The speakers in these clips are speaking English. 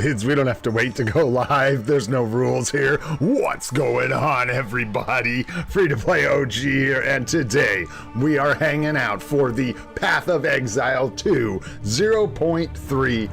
dudes, we don't have to wait to go live. There's no rules here. What's going on, everybody? Free to play OG here, and today we are hanging out for the Path of Exile 2 0.3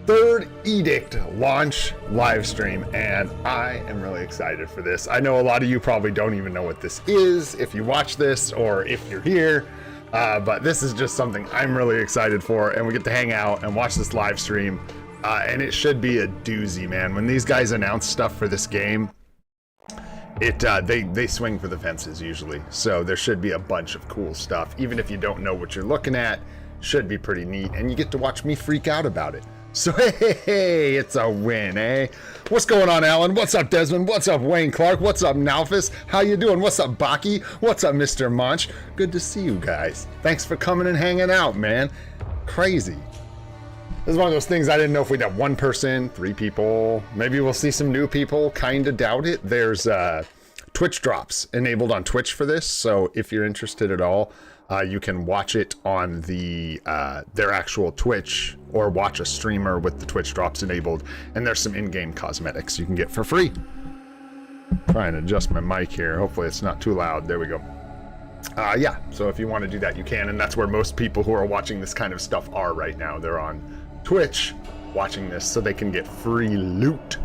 Third Edict launch live stream, and I am really excited for this. I know a lot of you probably don't even know what this is if you watch this or if you're here, but this is just something I'm really excited for, and we get to hang out and watch this live stream, and it should be a doozy, man. When these guys announce stuff for this game, they swing for the fences usually, so there should be a bunch of cool stuff. Even if you don't know what you're looking at, should be pretty neat, and you get to watch me freak out about it. So hey, it's a win, eh? What's going on, Alan? What's up, Desmond? What's up, Wayne Clark? What's up, Nalphus? How you doing? What's up, Baki? What's up, Mr. Munch? Good to see you guys. Thanks for coming and hanging out, man. Crazy. This is one of those things I didn't know if we'd have one person, 3 people. Maybe we'll see some new people. Kinda doubt it. There's Twitch drops enabled on Twitch for this, so if you're interested at all, you can watch it on the their actual Twitch, or watch a streamer with the Twitch drops enabled, and there's some in-game cosmetics you can get for free. Trying to adjust my mic here. Hopefully it's not too loud. There we go. Yeah, so if you want to do that, you can, and that's where most people who are watching this kind of stuff are right now. They're on Twitch watching this so they can get free loot.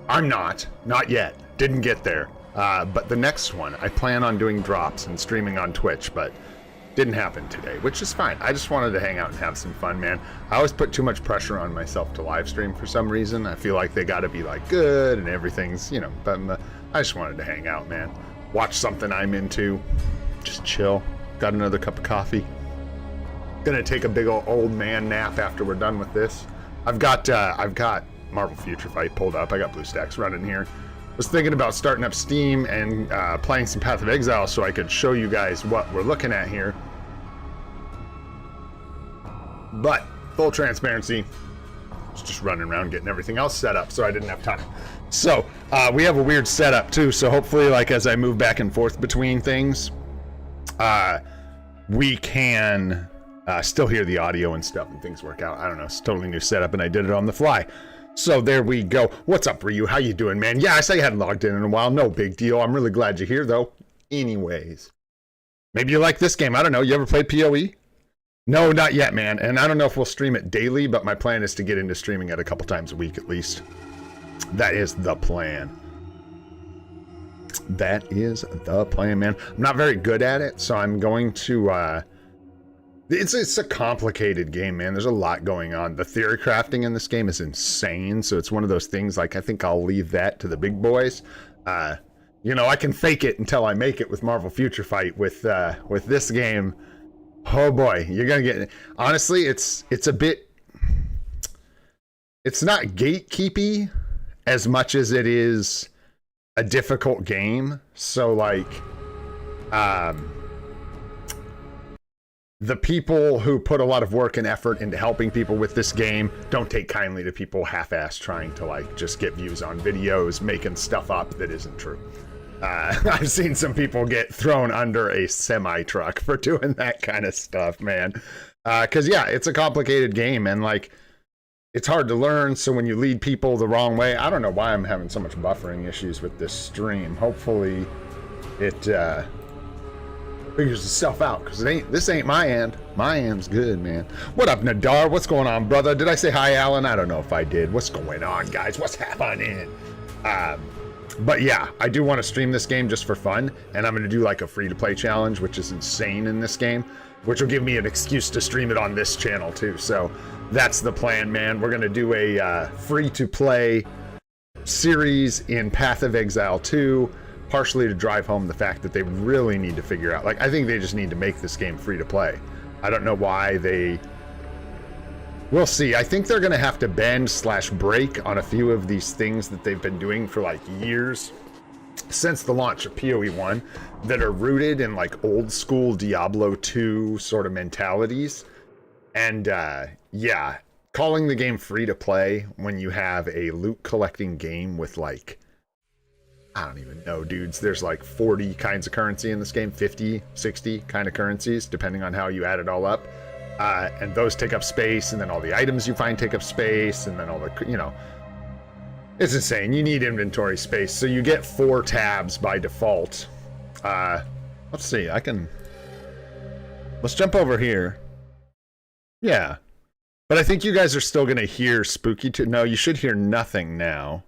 I'm not yet. Didn't get there. But the next one, I plan on doing drops and streaming on Twitch, but didn't happen today, which is fine. I just wanted to hang out and have some fun, man. I always put too much pressure on myself to live stream for some reason. I feel like they gotta be like good and everything's, you know, but I just wanted to hang out, man. Watch something I'm into, just chill. Got another cup of coffee. Gonna take a big old man nap after we're done with this. I've got Marvel Future Fight pulled up. I got BlueStacks running here. Was thinking about starting up Steam and playing some Path of Exile so I could show you guys what we're looking at here. But full transparency, was just running around getting everything else set up, so I didn't have time. So we have a weird setup too, so hopefully, like, as I move back and forth between things, we can still hear the audio and stuff and things work out. I don't know, it's a totally new setup and I did it on the fly. So there we go. What's up, Ryu? How you doing, man? Yeah, I saw you hadn't logged in a while. No big deal. I'm really glad you're here, though. Anyways. Maybe you like this game. I don't know. You ever played PoE? No, not yet, man. And I don't know if we'll stream it daily, but my plan is to get into streaming it a couple times a week at least. That is the plan. That is the plan, man. I'm not very good at it, so I'm going to... It's a complicated game, man. There's a lot going on. The theory crafting in this game is insane, so it's one of those things, like, I think I'll leave that to the big boys. You know, I can fake it until I make it with Marvel Future Fight. With this game, oh boy, you're gonna get... Honestly, it's a bit... It's not gatekeepy as much as it is a difficult game. So, like... the people who put a lot of work and effort into helping people with this game don't take kindly to people half-ass trying to, like, just get views on videos, making stuff up that isn't true. I've seen some people get thrown under a semi-truck for doing that kind of stuff, man. Because, yeah, it's a complicated game, and, like, it's hard to learn, so when you lead people the wrong way... I don't know why I'm having so much buffering issues with this stream. Hopefully it... figures itself out, because this ain't my end. My end's good, man. What up, Nadar? What's going on, brother? Did I say hi, Alan? I don't know if I did. What's going on, guys? What's happening? But yeah, I do want to stream this game just for fun, and I'm going to do like a free-to-play challenge, which is insane in this game, which will give me an excuse to stream it on this channel too. So that's the plan, man. We're going to do a free-to-play series in Path of Exile 2, partially to drive home the fact that they really need to figure out, like, I think they just need to make this game free to play. I don't know why they... We'll see. I think they're going to have to bend/break on a few of these things that they've been doing for, like, years since the launch of PoE 1 that are rooted in, like, old school Diablo 2 sort of mentalities. And, yeah, calling the game free to play when you have a loot collecting game with, like, I don't even know, dudes. There's like 40 kinds of currency in this game, 50, 60 kind of currencies, depending on how you add it all up. And those take up space, and then all the items you find take up space, and then all the, you know, it's insane. You need inventory space. So you get 4 tabs by default. Let's see, let's jump over here. Yeah. But I think you guys are still going to hear spooky no, you should hear nothing now.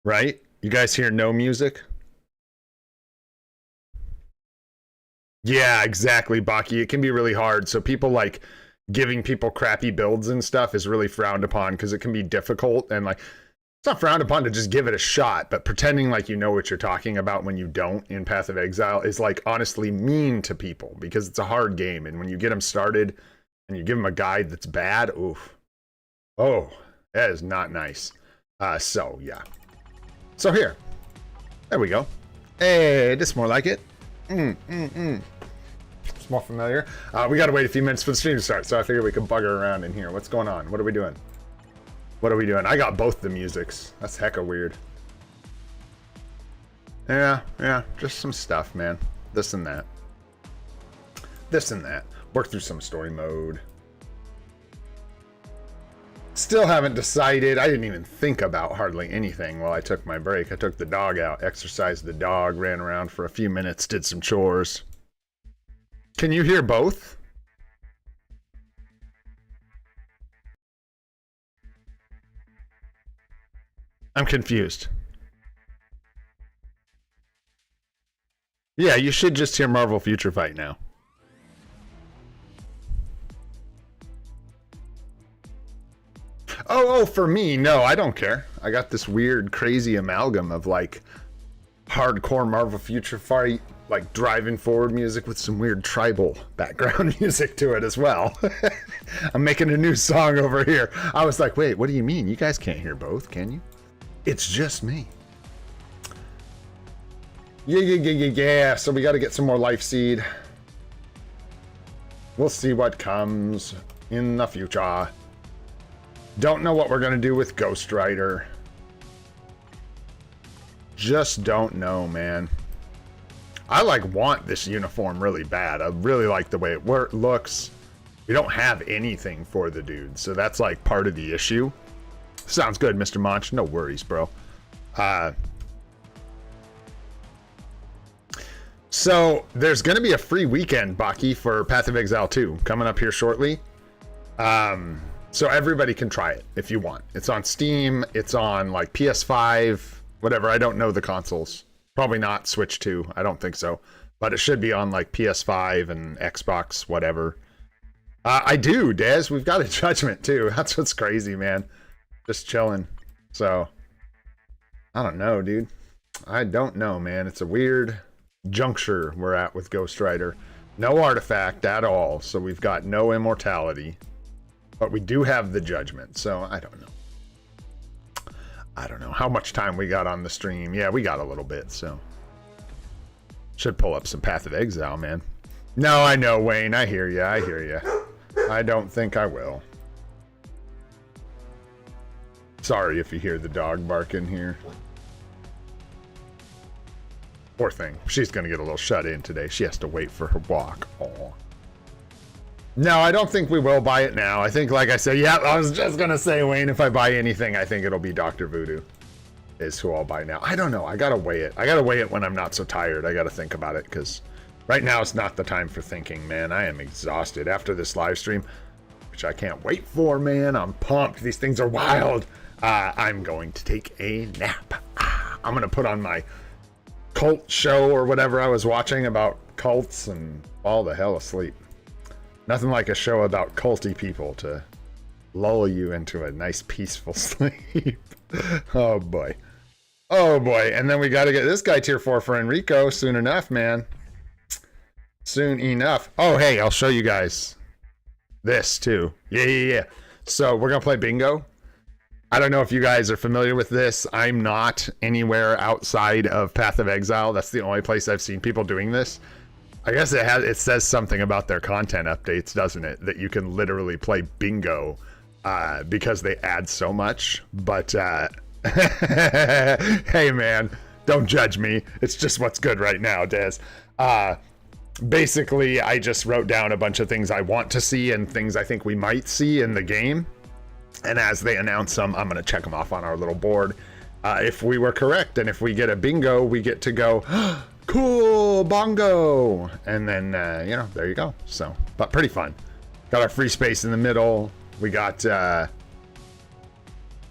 Right? You guys hear no music? Yeah, exactly, Baki. It can be really hard. So people like giving people crappy builds and stuff is really frowned upon because it can be difficult, and like it's not frowned upon to just give it a shot, but pretending like you know what you're talking about when you don't in Path of Exile is like honestly mean to people because it's a hard game, and when you get them started and you give them a guide that's bad, oof. Oh, that is not nice. So yeah. So here. There we go. Hey, this is more like it. It's more familiar. We gotta wait a few minutes for the stream to start, so I figured we could bugger around in here. What's going on? What are we doing? What are we doing? I got both the musics. That's hecka weird. Yeah, just some stuff, man. This and that. This and that. Work through some story mode. Still haven't decided. I didn't even think about hardly anything while I took my break. I took the dog out, exercised the dog, ran around for a few minutes, did some chores. Can you hear both? I'm confused. Yeah, you should just hear Marvel Future Fight now. Oh, for me, no, I don't care. I got this weird, crazy amalgam of like hardcore Marvel Future Fight, like driving forward music with some weird tribal background music to it as well. I'm making a new song over here. I was like, wait, what do you mean? You guys can't hear both, can you? It's just me. Yeah. So we got to get some more life seed. We'll see what comes in the future. Don't know what we're going to do with Ghost Rider. Just don't know, man. I want this uniform really bad. I really like the way it looks. We don't have anything for the dude, so that's like part of the issue. Sounds good, Mr. Monch. No worries, bro. So there's going to be a free weekend, Baki, for Path of Exile 2 coming up here shortly. So everybody can try it if you want. It's on Steam. It's on like PS5, whatever. I don't know the consoles. Probably not Switch 2. I don't think so. But it should be on like PS5 and Xbox, whatever. I do, Dez. We've got a judgment too. That's what's crazy, man. Just chilling. So, I don't know, dude. I don't know, man. It's a weird juncture we're at with Ghost Rider. No artifact at all. So we've got no immortality. But we do have the judgment, so I don't know. I don't know how much time we got on the stream. Yeah, we got a little bit, so. Should pull up some Path of Exile, man. No, I know, Wayne. I hear you. I hear you. I don't think I will. Sorry if you hear the dog barking here. Poor thing. She's going to get a little shut in today. She has to wait for her walk. Aw. No, I don't think we will buy it now. I think, like I said, yeah, I was just going to say, Wayne, if I buy anything, I think it'll be Dr. Voodoo is who I'll buy now. I don't know. I got to weigh it. I got to weigh it when I'm not so tired. I got to think about it because right now it's not the time for thinking, man. I am exhausted after this live stream, which I can't wait for, man. I'm pumped. These things are wild. I'm going to take a nap. I'm going to put on my cult show or whatever I was watching about cults and fall the hell asleep. Nothing like a show about culty people to lull you into a nice peaceful sleep. Oh boy. Oh boy. And then we got to get this guy tier 4 for Enrico soon enough, man. Soon enough. Oh, hey, I'll show you guys this too. Yeah. So we're going to play bingo. I don't know if you guys are familiar with this. I'm not anywhere outside of Path of Exile. That's the only place I've seen people doing this. I guess it says something about their content updates, doesn't it? That you can literally play bingo because they add so much. But hey, man, don't judge me. It's just what's good right now, Des. basically, I just wrote down a bunch of things I want to see and things I think we might see in the game. And as they announce them, I'm going to check them off on our little board. If we were correct, and if we get a bingo, we get to go, cool, bongo. And then, you know, there you go. So, but pretty fun. Got our free space in the middle. We got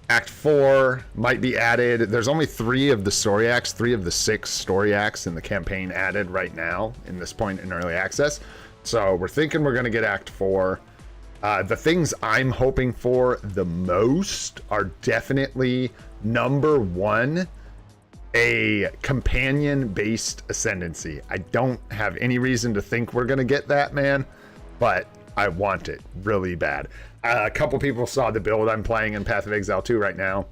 Act 4 might be added. There's only 3 of the story acts, 3 of the 6 story acts in the campaign added right now in this point in early access. So we're thinking we're going to get Act 4. The things I'm hoping for the most are definitely, number 1, a companion-based ascendancy. I don't have any reason to think we're going to get that, man, but I want it really bad. A couple people saw the build I'm playing in Path of Exile 2 right now.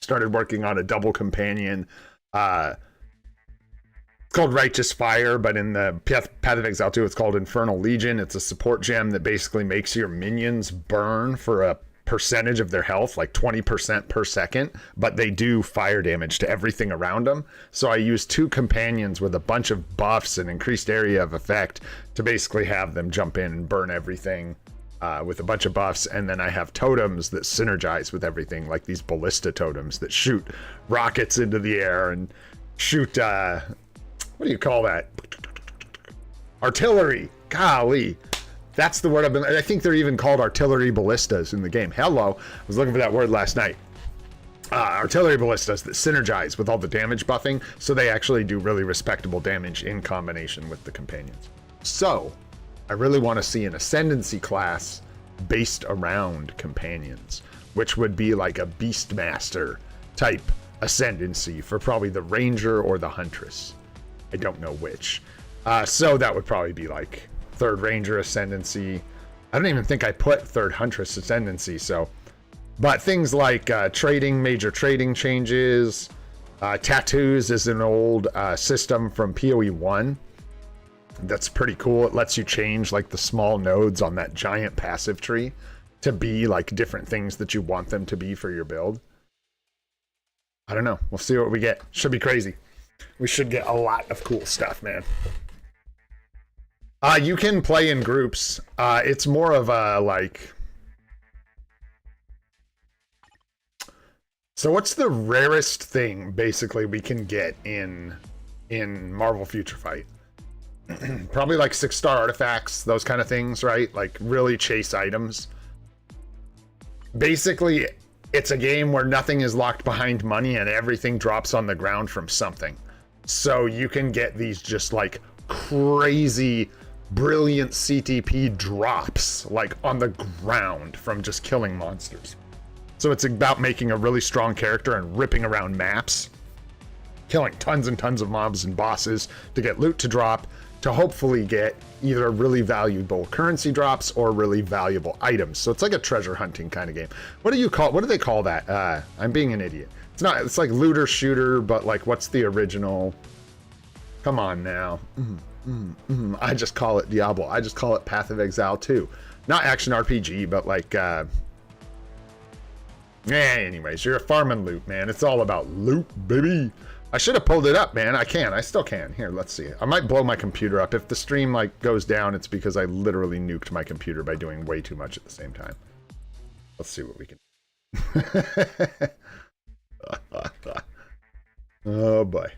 Started working on a double companion. It's called Righteous Fire, but in the Path of Exile 2, it's called Infernal Legion. It's a support gem that basically makes your minions burn for a percentage of their health, like 20% per second, but they do fire damage to everything around them. So I use 2 companions with a bunch of buffs and increased area of effect to basically have them jump in and burn everything with a bunch of buffs. And then I have totems that synergize with everything, like these ballista totems that shoot rockets into the air and shoot, what do you call that? Artillery. Golly. That's the word I've been... I think they're even called artillery ballistas in the game. Hello. I was looking for that word last night. Artillery ballistas that synergize with all the damage buffing, so they actually do really respectable damage in combination with the companions. So, I really want to see an ascendancy class based around companions, which would be like a Beastmaster type ascendancy for probably the Ranger or the Huntress. I don't know which. So that would probably be like Third Ranger Ascendancy. I don't even think I put Third Huntress Ascendancy, so. But things like trading, major trading changes. Tattoos is an old system from PoE 1. That's pretty cool. It lets you change like the small nodes on that giant passive tree to be like different things that you want them to be for your build. I don't know. We'll see what we get. Should be crazy. We should get a lot of cool stuff, man. You can play in groups. It's more of a like... So what's the rarest thing basically we can get in Marvel Future Fight? Probably like 6-star artifacts, those kind of things, right? Like really chase items. Basically, it's a game where nothing is locked behind money and everything drops on the ground from something. So you can get these just like crazy, brilliant CTP drops like on the ground from just killing monsters. So it's about making a really strong character and ripping around maps, killing tons and tons of mobs and bosses to get loot to drop, to hopefully get either really valuable currency drops or really valuable items. So it's like a treasure hunting kind of game. What do they call that? I'm being an idiot. It's like looter shooter, but like what's the original? Come on now. I just call it Diablo. I just call it Path of Exile 2. Not action RPG, but like, anyways, you're a farm and loot, man. It's all about loot, baby. I should have pulled it up, man. I still can. Here, let's see. I might blow my computer up. If the stream like goes down, it's because I literally nuked my computer by doing way too much at the same time. Let's see what we can. Oh boy.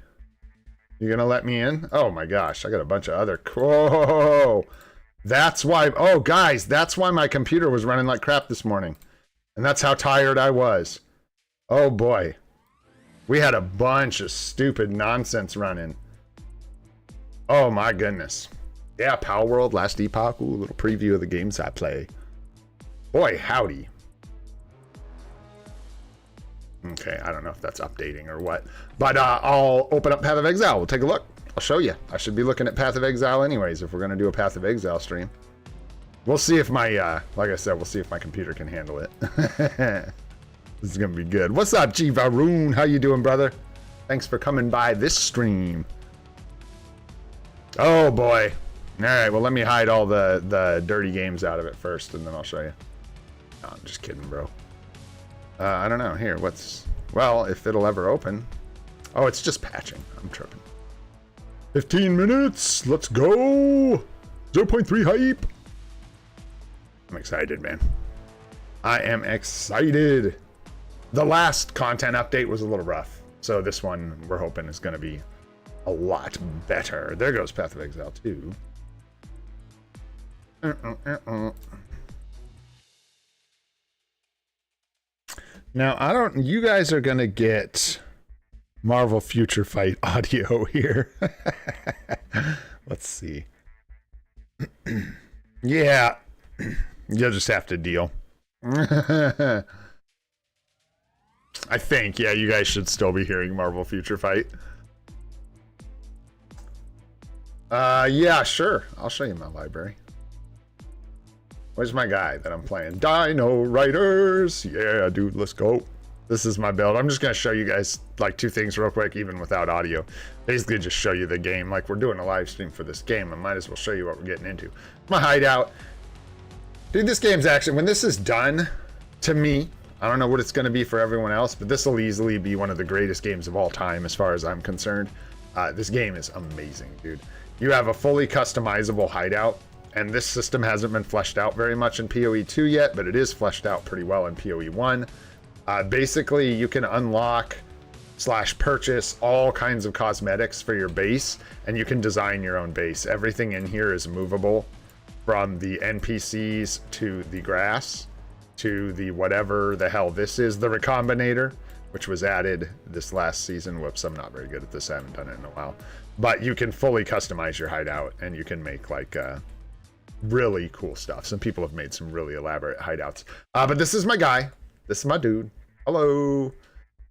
You gonna let me in? Oh my gosh, I got a bunch of other... Whoa! That's why... Oh, guys, that's why my computer was running like crap this morning. And that's how tired I was. Oh boy. We had a bunch of stupid nonsense running. Oh my goodness. Yeah, Power World, Last Epoch. Ooh, a little preview of the games I play. Boy, howdy. Okay, I don't know if that's updating or what. But I'll open up Path of Exile. We'll take a look. I'll show you. I should be looking at Path of Exile anyways if we're going to do a Path of Exile stream. We'll see if my, like I said, we'll see if my computer can handle it. This is going to be good. What's up, G Varun? How you doing, brother? Thanks for coming by this stream. Oh, boy. All right, well, let me hide all the dirty games out of it first, and then I'll show you. No, I'm just kidding, bro. I don't know. Here, what's... Well, if it'll ever open. Oh, it's just patching. I'm tripping. 15 minutes. Let's go. 0.3 hype. I'm excited, man. I am excited. The last content update was a little rough, so this one we're hoping is going to be a lot better. There goes Path of Exile 2. Now, you guys are going to get Marvel Future Fight audio here. Let's see. Yeah, you'll just have to deal. I think, yeah, you guys should still be hearing Marvel Future Fight. Yeah, sure. I'll show you my library. Where's my guy that I'm playing? Dino Riders. Yeah, dude, let's go. This is my build. I'm just going to show you guys like two things real quick, even without audio. Basically just show you the game. Like we're doing a live stream for this game. I might as well show you what we're getting into. My hideout. Dude, this game's actually, when this is done, to me, I don't know what it's going to be for everyone else, but this will easily be one of the greatest games of all time as far as I'm concerned. This game is amazing, dude. You have a fully customizable hideout, and this system hasn't been fleshed out very much in PoE 2 yet, but it is fleshed out pretty well in PoE 1. Basically, you can unlock / purchase all kinds of cosmetics for your base, and you can design your own base. Everything in here is movable, from the NPCs to the grass to the whatever the hell this is, the Recombinator, which was added this last season. Whoops, I'm not very good at this. I haven't done it in a while. But you can fully customize your hideout, and you can make like really cool stuff. Some people have made some really elaborate hideouts. But this is my guy. This is my dude. Hello.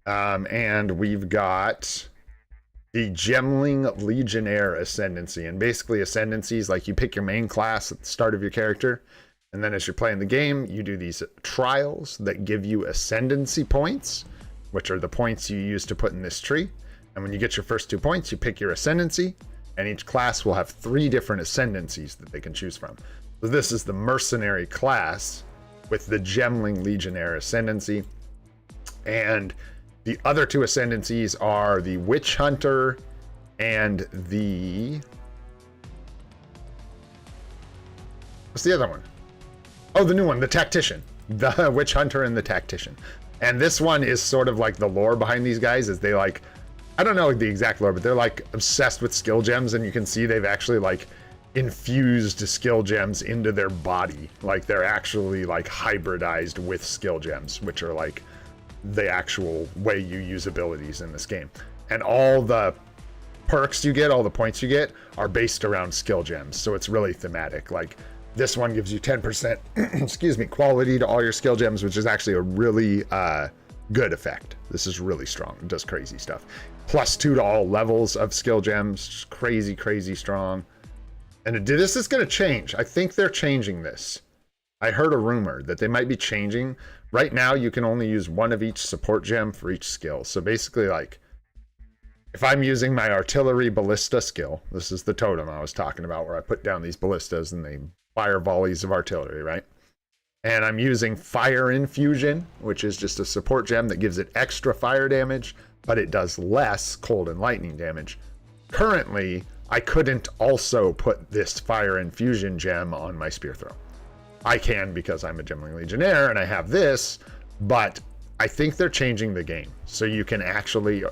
And we've got the Gemling Legionnaire Ascendancy. And basically Ascendancies, like you pick your main class at the start of your character, and then as you're playing the game, you do these trials that give you Ascendancy points, which are the points you use to put in this tree. And when you get your first 2 points, you pick your Ascendancy, and each class will have 3 different Ascendancies that they can choose from. So this is the Mercenary class with the Gemling Legionnaire Ascendancy. And the other 2 Ascendancies are the Witch Hunter and the... What's the other one? Oh, the new one, the Tactician. The Witch Hunter and the Tactician. And this one is sort of like the lore behind these guys is they like... I don't know the exact lore, but they're like obsessed with skill gems, and you can see they've actually like infused skill gems into their body. Like they're actually like hybridized with skill gems, which are like the actual way you use abilities in this game. And all the perks you get, all the points you get are based around skill gems. So it's really thematic. Like this one gives you 10%, excuse me, quality to all your skill gems, which is actually a really good effect. This is really strong. It does crazy stuff. +2 to all levels of skill gems. Crazy, crazy strong. And this is going to change. I think they're changing this. I heard a rumor that they might be changing. Right now, you can only use 1 of each support gem for each skill. So basically, like, if I'm using my artillery ballista skill, this is the totem I was talking about where I put down these ballistas and they fire volleys of artillery, right? And I'm using fire infusion, which is just a support gem that gives it extra fire damage, but it does less cold and lightning damage. Currently, I couldn't also put this fire infusion gem on my spear throw. I can because I'm a Gemling Legionnaire and I have this, but I think they're changing the game. So you can actually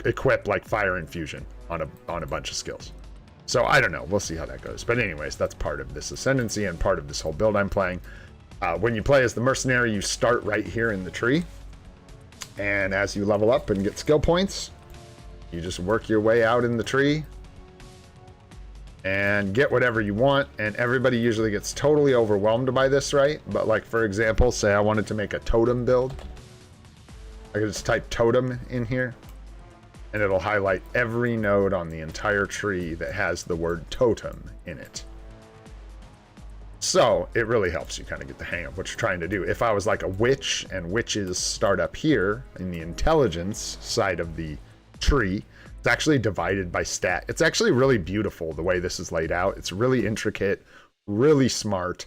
equip like fire infusion on a bunch of skills. So I don't know, we'll see how that goes. But anyways, that's part of this Ascendancy and part of this whole build I'm playing. When you play as the Mercenary, you start right here in the tree. And as you level up and get skill points, you just work your way out in the tree and get whatever you want. And everybody usually gets totally overwhelmed by this, right? But like, for example, say I wanted to make a totem build. I could just type totem in here and it'll highlight every node on the entire tree that has the word totem in it. So it really helps you kind of get the hang of what you're trying to do. If I was like a witch and witches start up here in the intelligence side of the tree, it's actually divided by stat. It's actually really beautiful the way this is laid out. It's really intricate, really smart.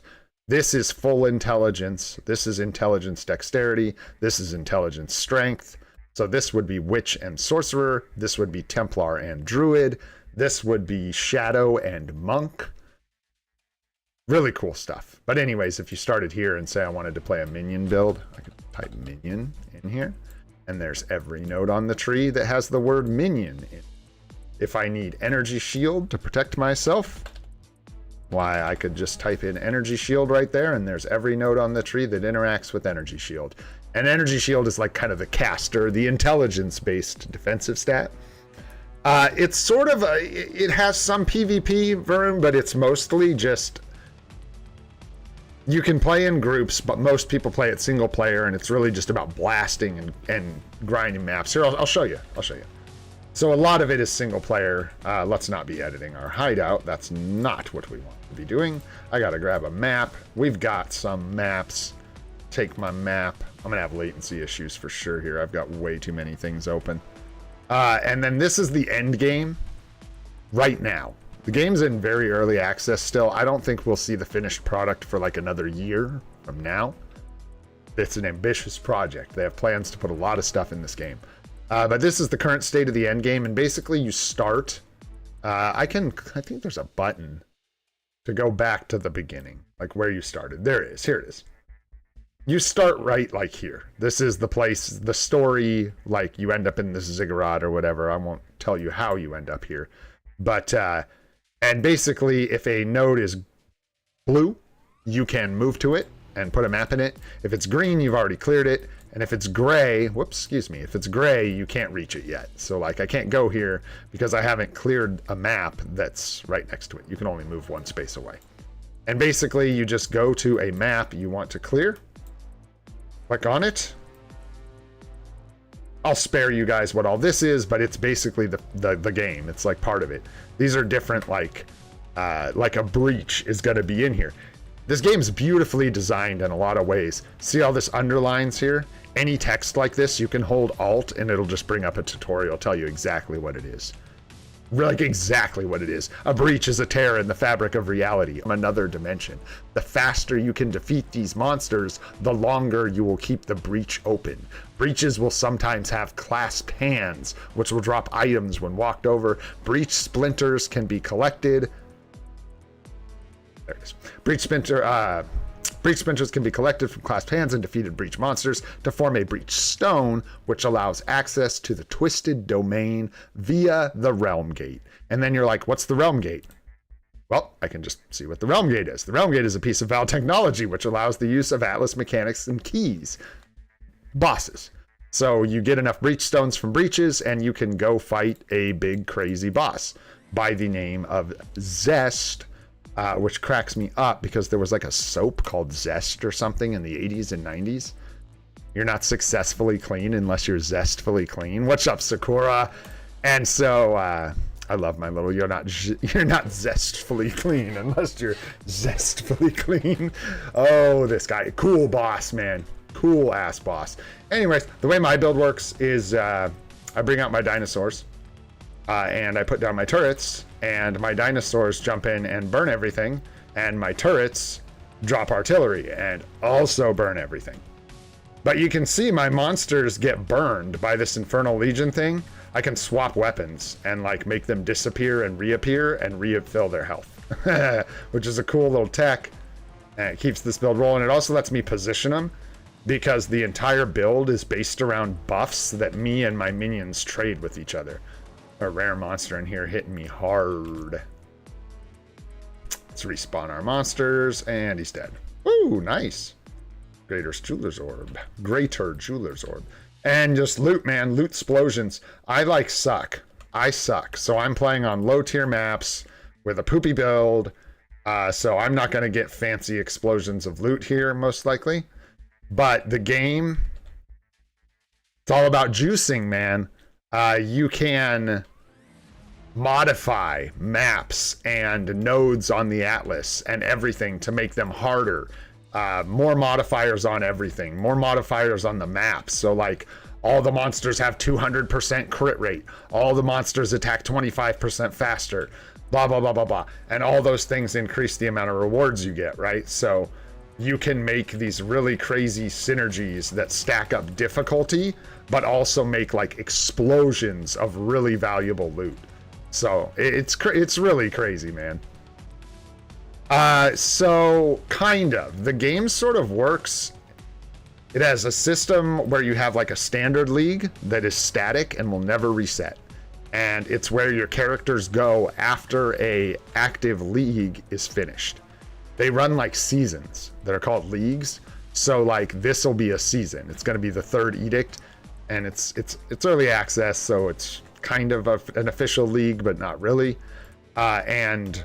This is full intelligence. This is intelligence dexterity. This is intelligence strength. So this would be witch and sorcerer. This would be Templar and druid. This would be Shadow and Monk. Really cool stuff. But anyways, if you started here and say I wanted to play a minion build, I could type minion in here. And there's every node on the tree that has the word minion in it. If I need energy shield to protect myself, why, I could just type in energy shield right there, and there's every node on the tree that interacts with energy shield. And energy shield is like kind of the caster, the intelligence-based defensive stat. It's sort of it has some PvP, Vern, but it's mostly just, you can play in groups, but most people play it single player, and it's really just about blasting and grinding maps. Here, I'll show you. So a lot of it is single player. Let's not be editing our hideout. That's not what we want to be doing. I gotta grab a map. We've got some maps. Take my map. I'm gonna have latency issues for sure here. I've got way too many things open. And then this is the end game right now. The game's in very early access still. I don't think we'll see the finished product for like another year from now. It's an ambitious project. They have plans to put a lot of stuff in this game. But this is the current state of the end game, and basically you start. I think there's a button to go back to the beginning, like where you started. There it is. Here it is. You start right like here. This is the place, the story, like you end up in this ziggurat or whatever. I won't tell you how you end up here. But, and basically if a node is blue, you can move to it and put a map in it. If it's green, you've already cleared it. And if it's gray, if it's gray, you can't reach it yet. So like I can't go here because I haven't cleared a map that's right next to it. You can only move one space away. And basically you just go to a map you want to clear. Click on it. I'll spare you guys what all this is, but it's basically the game. It's like part of it. These are different, like a breach is going to be in here. This game's beautifully designed in a lot of ways. See all this underlines here? Any text like this, you can hold Alt and it'll just bring up a tutorial, tell you exactly what it is. Like exactly what it is. A breach is a tear in the fabric of reality, another dimension. The faster you can defeat these monsters, the longer you will keep the breach open. Breaches will sometimes have clasp hands, which will drop items when walked over. Breach splinters can be collected. There it is. Breach splinters can be collected from clasped hands and defeated breach monsters to form a breach stone, which allows access to the twisted domain via the realm gate. And then you're like, what's the realm gate? Well, I can just see what the realm gate is. The realm gate is a piece of Val technology, which allows the use of Atlas mechanics and keys. Bosses. So you get enough breach stones from breaches and you can go fight a big crazy boss by the name of Zest. Which cracks me up because there was like a soap called Zest or something in the 80s and 90s. You're not successfully clean unless you're zestfully clean. What's up, Sakura? And so I love my little you're not zestfully clean unless you're zestfully clean. Oh, this guy, cool boss, man. Cool ass boss. Anyways, the way my build works is I bring out my dinosaurs and I put down my turrets. And my dinosaurs jump in and burn everything, and my turrets drop artillery and also burn everything. But you can see my monsters get burned by this Infernal Legion thing. I can swap weapons and like make them disappear and reappear and refill their health, which is a cool little tech. And it keeps this build rolling. It also lets me position them because the entire build is based around buffs that me and my minions trade with each other. A rare monster in here hitting me hard. Let's respawn our monsters, and he's dead. Ooh, nice. Greater Jeweler's Orb. And just loot, man. Loot explosions. I like suck. I suck. So I'm playing on low tier maps with a poopy build. So I'm not going to get fancy explosions of loot here, most likely. But the game, it's all about juicing, man. You can modify maps and nodes on the Atlas and everything to make them harder. More modifiers on everything, more modifiers on the maps. So like all the monsters have 200% crit rate, all the monsters attack 25% faster, blah, blah, blah, blah, blah. And all those things increase the amount of rewards you get, right? So you can make these really crazy synergies that stack up difficulty, but also make like explosions of really valuable loot. So it's really crazy, man. So kind of. The game sort of works. It has a system where you have like a standard league that is static and will never reset. And it's where your characters go after a active league is finished. They run like seasons that are called leagues. So like this will be a season. It's going to be the Third Edict, and it's early access, so it's kind of an official league, but not really. And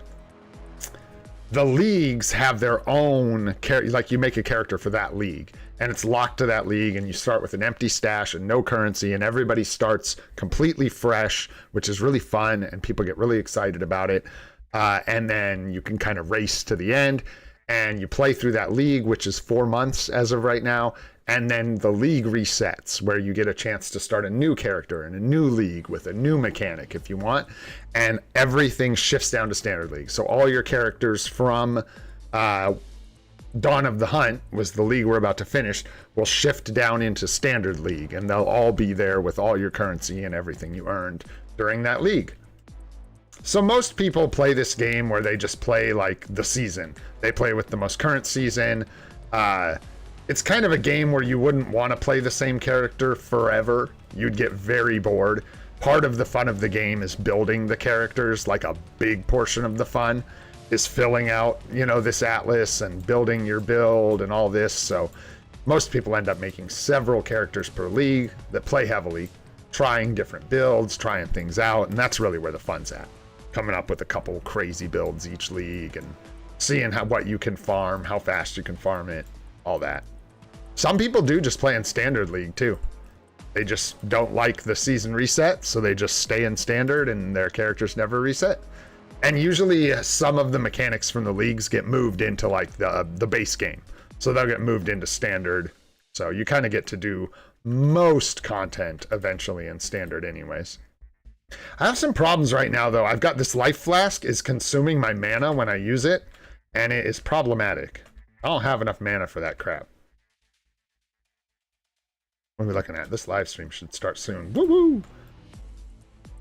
the leagues have their own like you make a character for that league, and it's locked to that league, and you start with an empty stash and no currency, and everybody starts completely fresh, which is really fun, and people get really excited about it. And then you can kind of race to the end, and you play through that league, which is 4 months as of right now. And then the league resets, where you get a chance to start a new character in a new league with a new mechanic if you want. And everything shifts down to standard league. So all your characters from Dawn of the Hunt, was the league we're about to finish, will shift down into standard league, and they'll all be there with all your currency and everything you earned during that league. So most people play this game where they just play like the season. They play with the most current season. It's kind of a game where you wouldn't want to play the same character forever. You'd get very bored. Part of the fun of the game is building the characters. Like a big portion of the fun is filling out, you know, this atlas and building your build and all this. So most people end up making several characters per league that play heavily, trying different builds, trying things out, and that's really where the fun's at. Coming up with a couple crazy builds each league and seeing what you can farm, how fast you can farm it, all that. Some people do just play in standard league too. They just don't like the season reset, so they just stay in standard and their characters never reset. And usually some of the mechanics from the leagues get moved into like the base game. So they'll get moved into standard. So you kind of get to do most content eventually in standard anyways. I have some problems right now though. I've got this life flask is consuming my mana when I use it, and it is problematic. I don't have enough mana for that crap. What are we looking at? This live stream should start soon. Woo woo!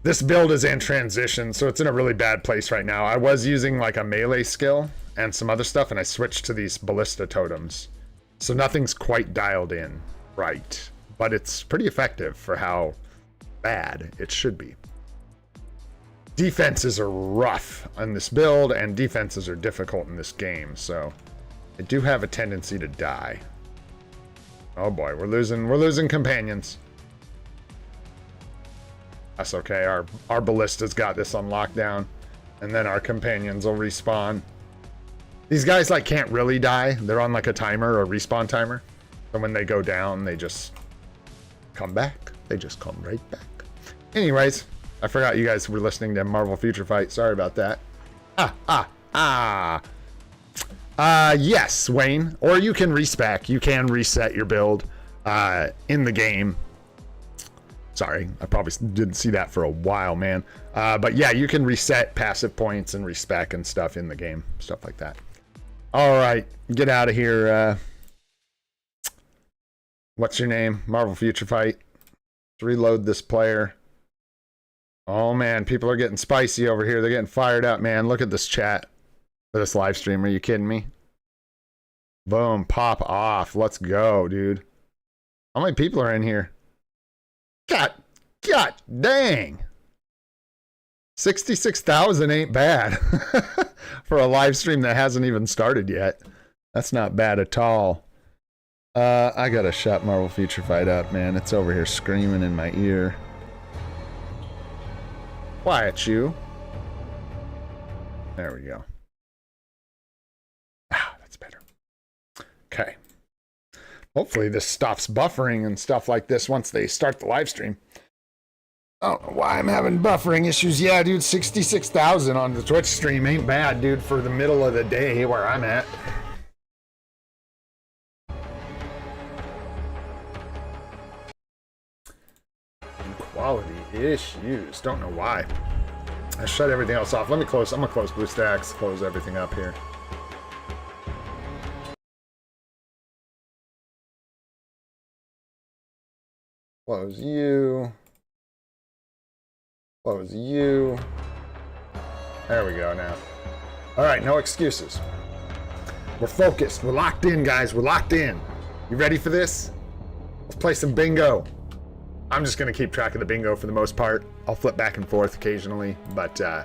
This build is in transition, so it's in a really bad place right now. I was using like a melee skill and some other stuff, and I switched to these ballista totems. So nothing's quite dialed in right, but it's pretty effective for how bad it should be. Defenses are rough on this build, and defenses are difficult in this game, so I do have a tendency to die. Oh boy, we're losing companions. That's okay. Our ballista's got this on lockdown, and then our companions will respawn. These guys like can't really die. They're on like a timer, a respawn timer. And when they go down, they just come back. They just come right back. Anyways, I forgot you guys were listening to Marvel Future Fight. Sorry about that. Yes, Wayne. Or you can respec. You can reset your build in the game. Sorry, I probably didn't see that for a while, man. But yeah, you can reset passive points and respec and stuff in the game. Stuff like that. All right, get out of here. What's your name? Marvel Future Fight. Let's reload this player. Oh, man, people are getting spicy over here. They're getting fired up, man. Look at this chat for this live stream. Are you kidding me? Boom, pop off. Let's go, dude. How many people are in here? God dang. 66,000 ain't bad for a live stream that hasn't even started yet. That's not bad at all. I gotta shut Marvel Future Fight up, man. It's over here screaming in my ear. Quiet you. There we go. Ah, that's better. Okay. Hopefully this stops buffering and stuff like this once they start the live stream. I don't know why I'm having buffering issues. Yeah, dude, 66,000 on the Twitch stream ain't bad, dude, for the middle of the day where I'm at. Quality issues. Don't know why. I shut everything else off. Let me close. I'm gonna close BlueStacks, close everything up here. Close you. Close you. There we go now. All right, no excuses. We're focused. We're locked in, guys. We're locked in. You ready for this? Let's play some bingo. I'm just going to keep track of the bingo for the most part. I'll flip back and forth occasionally, but yeah.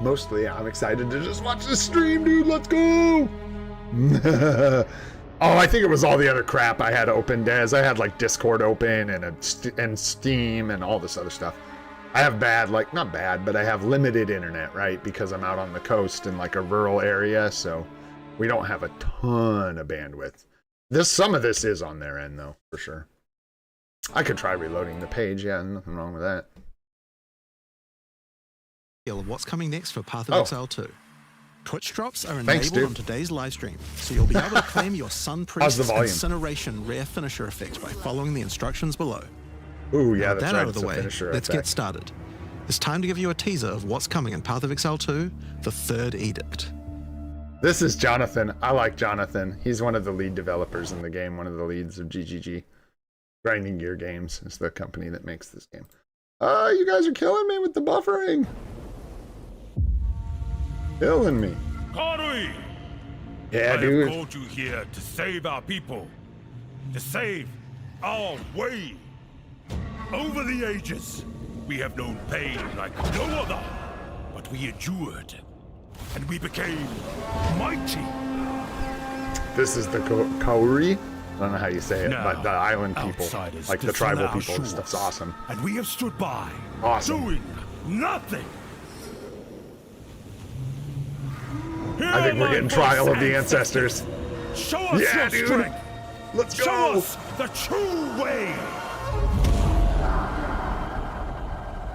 Mostly, I'm excited to just watch the stream, dude. Let's go. Oh, I think it was all the other crap I had open, Des. I had like Discord open and Steam and all this other stuff. I have bad, like, not bad, but I have limited internet, right? Because I'm out on the coast in like a rural area, so we don't have a ton of bandwidth. Some of this is on their end, though, for sure. I could try reloading the page. Yeah, nothing wrong with that. What's coming next for Path of Exile 2? Twitch drops are enabled on today's live stream, so you'll be able to claim your Sun Priest's Incineration rare finisher effect by following the instructions below. Ooh, yeah, that's right. That out of the way, let's get started. It's time to give you a teaser of what's coming in Path of Exile 2, the Third Edict. This is Jonathan. I like Jonathan. He's one of the lead developers in the game, one of the leads of GGG. Grinding Gear Games is the company that makes this game. You guys are killing me with the buffering. Killing me. Karui! Yeah, dude. I have called you here to save our people. To save our way. Over the ages, we have known pain like no other. But we endured. And we became mighty. This is the Kauri. I don't know how you say it, but the island people, like the tribal people, this stuff's awesome. And we have stood by, awesome. doing nothing. I think we're getting Trial of the Ancestors. Show us your strength. Let's go. Show us the true way.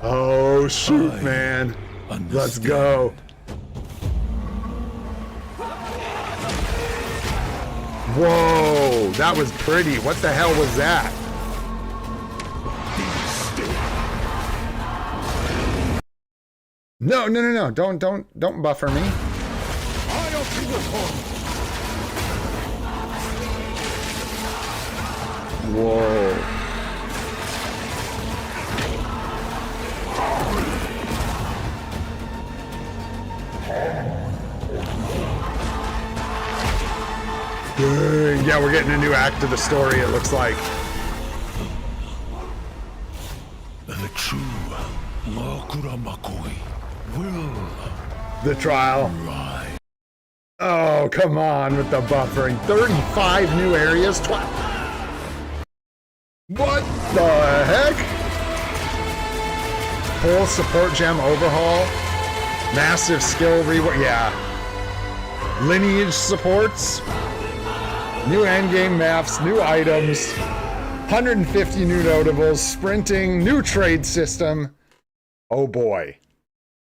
Oh shoot, man. Let's go. Whoa, that was pretty. What the hell was that? No. Don't buffer me. Whoa. Dang. Yeah, we're getting a new act of the story, it looks like. The true Makuramakoi will. The trial. Right. Oh, come on with the buffering. 35 new areas. What the heck? Full support gem overhaul. Massive skill rework. Yeah. Lineage supports. New endgame maps, new items, 150 new notables, sprinting, new trade system. Oh boy.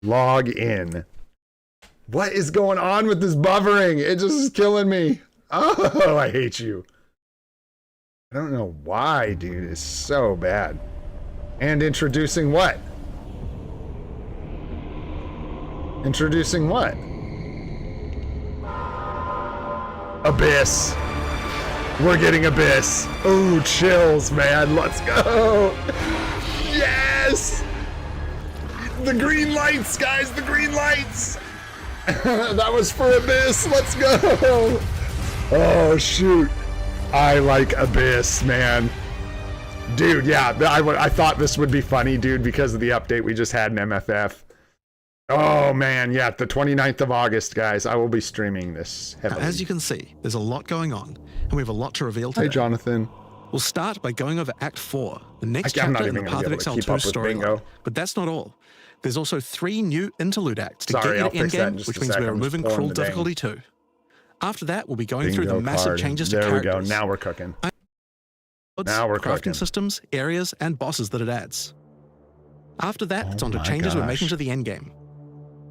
Log in. What is going on with this buffering? It just is killing me. Oh, I hate you. I don't know why, dude. It's so bad. And introducing what? Introducing what? Abyss. We're getting Abyss. Ooh, chills, man. Let's go. Yes! The green lights, guys. The green lights. That was for Abyss. Let's go. Oh, shoot. I like Abyss, man. Dude, yeah. I thought this would be funny, dude, because of the update we just had in MFF. Oh, man. Yeah, the 29th of August, guys. I will be streaming this heavily. As you can see, there's a lot going on, and we have a lot to reveal today. Hey, Jonathan. We'll start by going over Act 4, the next chapter in the Path of Exile 2 storyline. But that's not all. There's also 3 new interlude acts to get you to endgame, which means we're removing Cruel Difficulty 2. After that, we'll be going through the massive changes to characters. There we go. Now we're cooking. Now we're cooking. Crafting systems, areas, and bosses that it adds. After that, it's on to changes we're making to the endgame.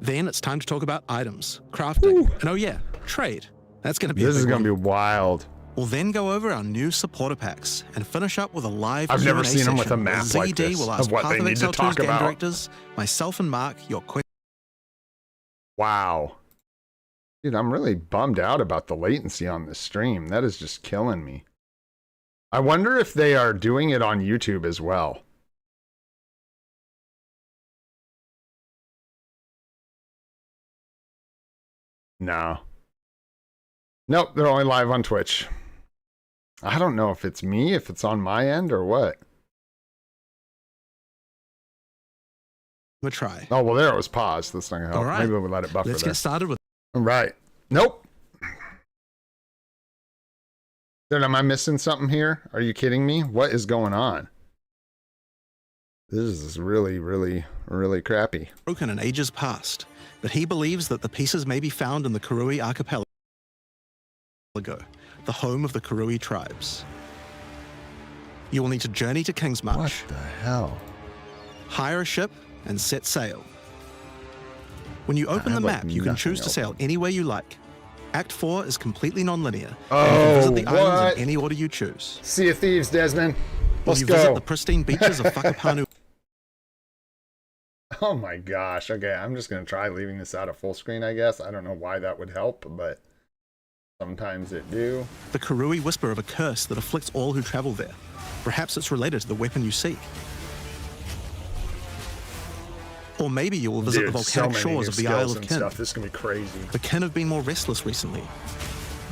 Then it's time to talk about items, crafting, and oh yeah, trade. That's going to be This is going to be wild. We'll then go over our new supporter packs and finish up with a live I've never seen them with a map ZD like this will ask of what they need to talk game about. Directors, myself and Mark, your question. Wow. Dude, I'm really bummed out about the latency on this stream. That is just killing me. I wonder if they are doing it on YouTube as well. No. Nope, they're only live on Twitch. I don't know if it's me, if it's on my end, or what. Try. Oh, well, there it was paused. That's not going to help. All right. Maybe we'll let it buffer. Let's get started with. All right. Nope. Dude, am I missing something here? Are you kidding me? What is going on? This is really, really, really crappy. Broken in ages past, but he believes that the pieces may be found in the Karui archipelago, the home of the Karui tribes. You will need to journey to Kingsmarch. What the hell? Hire a ship and set sail. When you open the map, you can choose to sail anywhere you like. Act 4 is completely non-linear. Oh, and you can visit the islands in any order you choose. Sea of Thieves, Desmond. Let's you go. Visit the pristine beaches of Whakapanu. Oh my gosh. Okay, I'm just going to try leaving this out of full screen, I guess. I don't know why that would help, but sometimes it do. The Karui whisper of a curse that afflicts all who travel there. Perhaps it's related to the weapon you seek. Or maybe you will visit the volcanic shores of the Isle of Kin. This is going to be crazy. The Kin have been more restless recently.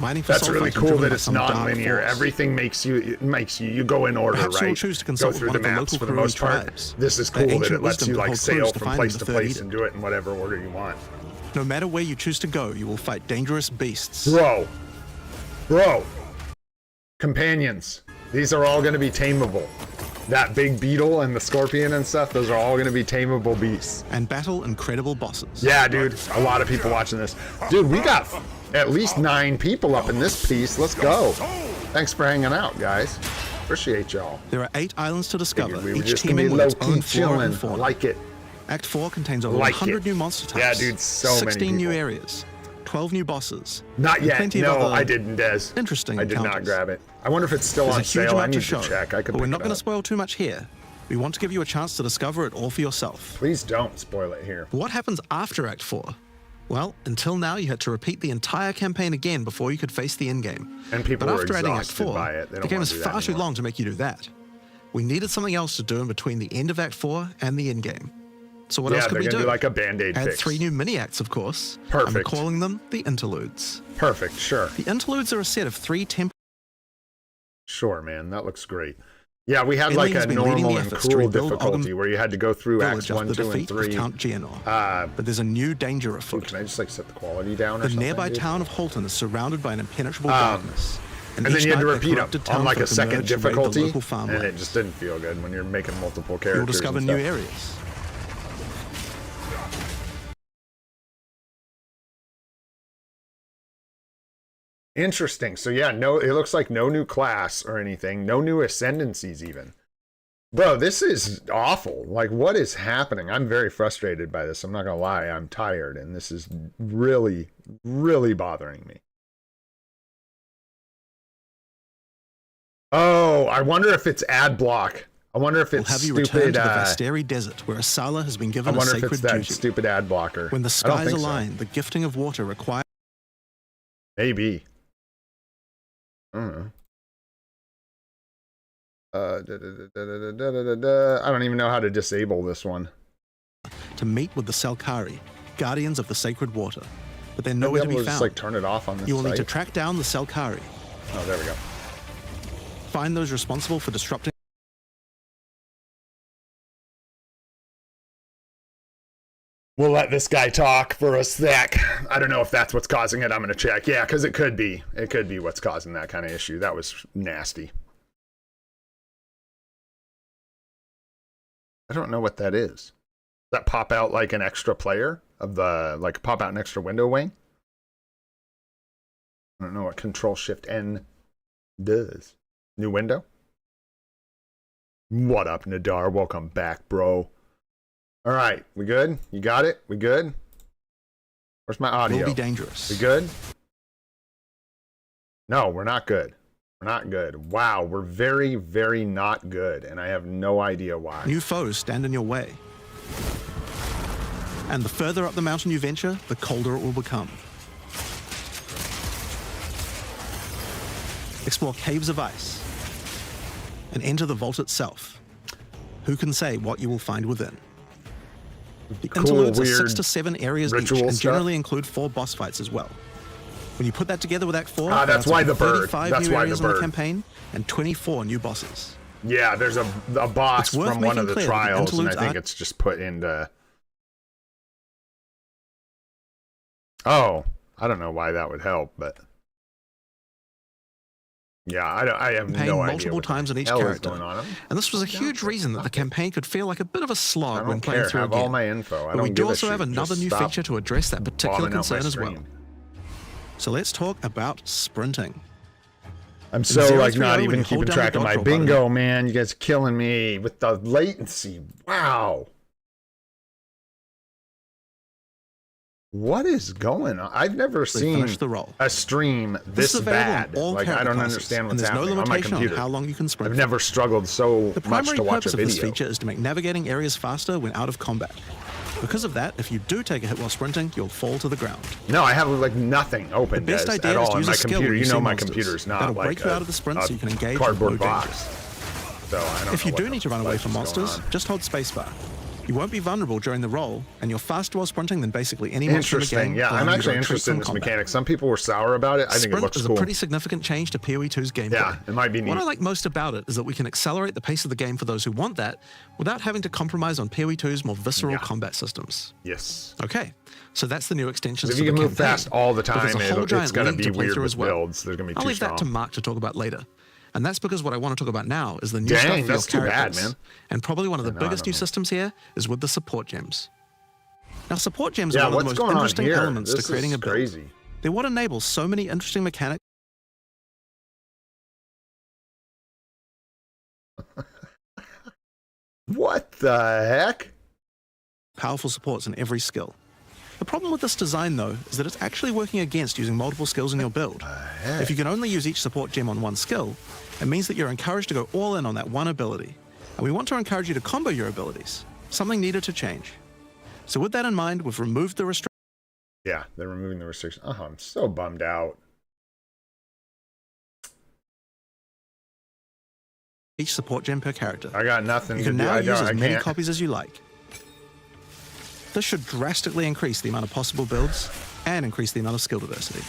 Mining for That's really cool that it's non-linear. Force. Everything makes you go in order, Perhaps right? You'll choose to consult go through one the of maps the for the local most part. tribes. This is cool that it lets you like sail from place to place Edict. and do it in whatever order you want. No matter where you choose to go, you will fight dangerous beasts. Bro. Companions. These are all going to be tameable. That big beetle and the scorpion and stuff, those are all going to be tameable beasts. And battle incredible bosses. Yeah, dude. A lot of people watching this. Dude, we got at least 9 people up in this piece. Let's go. Thanks for hanging out, guys. Appreciate y'all. There are 8 islands to discover, We were each just going to teeming be with its own low-key flora and chilling. fauna. Like it. Act 4 contains over 100 new monster types. Yeah, dude, so many 16 new people. areas, 12 new bosses. Not yet. Plenty of No, other I didn't, Des. Interesting I did not encounters. grab it. I wonder if it's still There's on a huge sale. I amount need to show, to check. I could but we're pick not it going to up. spoil too much here. We want to give you a chance to discover it all for yourself. Please don't spoil it here. What happens after Act 4? Well, until now, you had to repeat the entire campaign again before you could face the endgame. And people but were after adding Act exhausted 4, by it. They the don't game wanna is do that far too anymore. long to make you do that. We needed something else to do in between the end of Act 4 and the endgame. So what else could we do? they're gonna do like a Band-Aid Add fix. 3 new mini-acts, of course. Perfect. And we're calling them the Interludes. Perfect, sure. The Interludes are a set of 3 Sure, man. That looks great. Yeah, we had Billy like has a been leading normal the and efforts to cruel rebuild difficulty Ogden where you had to go through Acts village after 1, the 2, and defeat 3. of Count Geonor. But there's a new danger afoot. Can I just like set the quality down or The something? nearby dude? town of Holton is surrounded by an impenetrable darkness. And then each you had to night, repeat the them corrupted on like a townfolk second emerge to raid the difficulty, local and farmlands. it just didn't feel good when you're making multiple characters. You'll discover and new stuff. areas. Interesting. So yeah, no, it looks like no new class or anything, no new ascendancies even. Bro, this is awful. Like, what is happening? I'm very frustrated by this. I'm not gonna lie. I'm tired, and this is really, really bothering me. Oh, I wonder if it's ad block. I wonder if it's We'll have you stupid. return to the Vasteri Desert, where Asala has been I given a wonder if sacred it's that duty. stupid ad blocker. When the I don't skies think so. align, the gifting of water requires. Maybe. I don't know. I don't even know how to disable this one. To meet with the Selkari, guardians of the sacred water, but they're Maybe nowhere to I'll be just found. like turn it off on this You will need to site. track down the Selkari, Oh, there we go. find those responsible for disrupting. We'll let this guy talk for a sec. I don't know if that's what's causing it. I'm going to check. Yeah, because it could be. It could be what's causing that kind of issue. That was nasty. I don't know what that is. Does that pop out like an extra player of the, like pop out an extra window wing? I don't know what Control-Shift-N does. New window? What up, Nadar? Welcome back, bro. All right, we good? You got it? We good? Where's my audio? Will be dangerous. We good? No, we're not good. We're not good. Wow, we're very, very not good, and I have no idea why. New foes stand in your way. And the further up the mountain you venture, the colder it will become. Explore caves of ice and enter the vault itself. Who can say what you will find within? The cool, interludes are weird 6 to 7 areas each, and generally include 4 boss fights as well. When you put that together with Act 4, that's why the bird. 35 That's new why areas the bird. on the campaign and 24 new bosses. Yeah, there's a boss from one of the trials, and I think it's just put into... Oh, I don't know why that would help, but... Yeah, I have no idea multiple times on each character, and this was a huge reason that the campaign could feel like a bit of a slog when playing through again. All my info. But we do also have another new feature to address that particular concern as well. So let's talk about sprinting. I'm so like not even keeping track of my bingo, man. You guys are killing me with the latency. Wow. What is going on? I've never seen a stream this bad. Like, I don't understand what's happening on my computer. How long you can sprint. I've never struggled so much to watch a video. The primary purpose of this feature is to make navigating areas faster when out of combat. Because of that, if you do take a hit while sprinting, you'll fall to the ground. No, I have like nothing open the best idea at is all to use on my a skill computer. You know my monsters. computer's not That'll like break you out of the sprint so you can engage cardboard with no box. So I don't if you do need to run away from monsters, just hold spacebar. You won't be vulnerable during the roll, and you're faster while sprinting than basically any monster in the game. Yeah, I'm actually interested in this mechanic. Some people were sour about it. I think it looks cool. Sprint is a pretty significant change to PoE 2's gameplay. Yeah, it might be neat. What I like most about it is that we can accelerate the pace of the game for those who want that, without having to compromise on PoE 2's more visceral combat systems. Yes. Okay, so that's the new extension. If you can move fast all the time, it's going to be weird with builds. There's going to be too strong. I'll leave that to Mark to talk about later. And that's because what I want to talk about now is the new stuff for your that's too bad, characters. man. And probably one of the biggest new systems here is with the support gems. Now, support gems are one of the most interesting elements to creating a build. Crazy. They're what enables so many interesting mechanics. What the heck? Powerful supports in every skill. The problem with this design, though, is that it's actually working against using multiple skills in your build. If you can only use each support gem on one skill, it means that you're encouraged to go all in on that one ability. And we want to encourage you to combo your abilities, something needed to change. So with that in mind, we've removed the restriction. Yeah, they're removing the restriction. Oh, I'm so bummed out. Each support gem per character. I got nothing to do. You can now use as many copies as you like. This should drastically increase the amount of possible builds and increase the amount of skill diversity.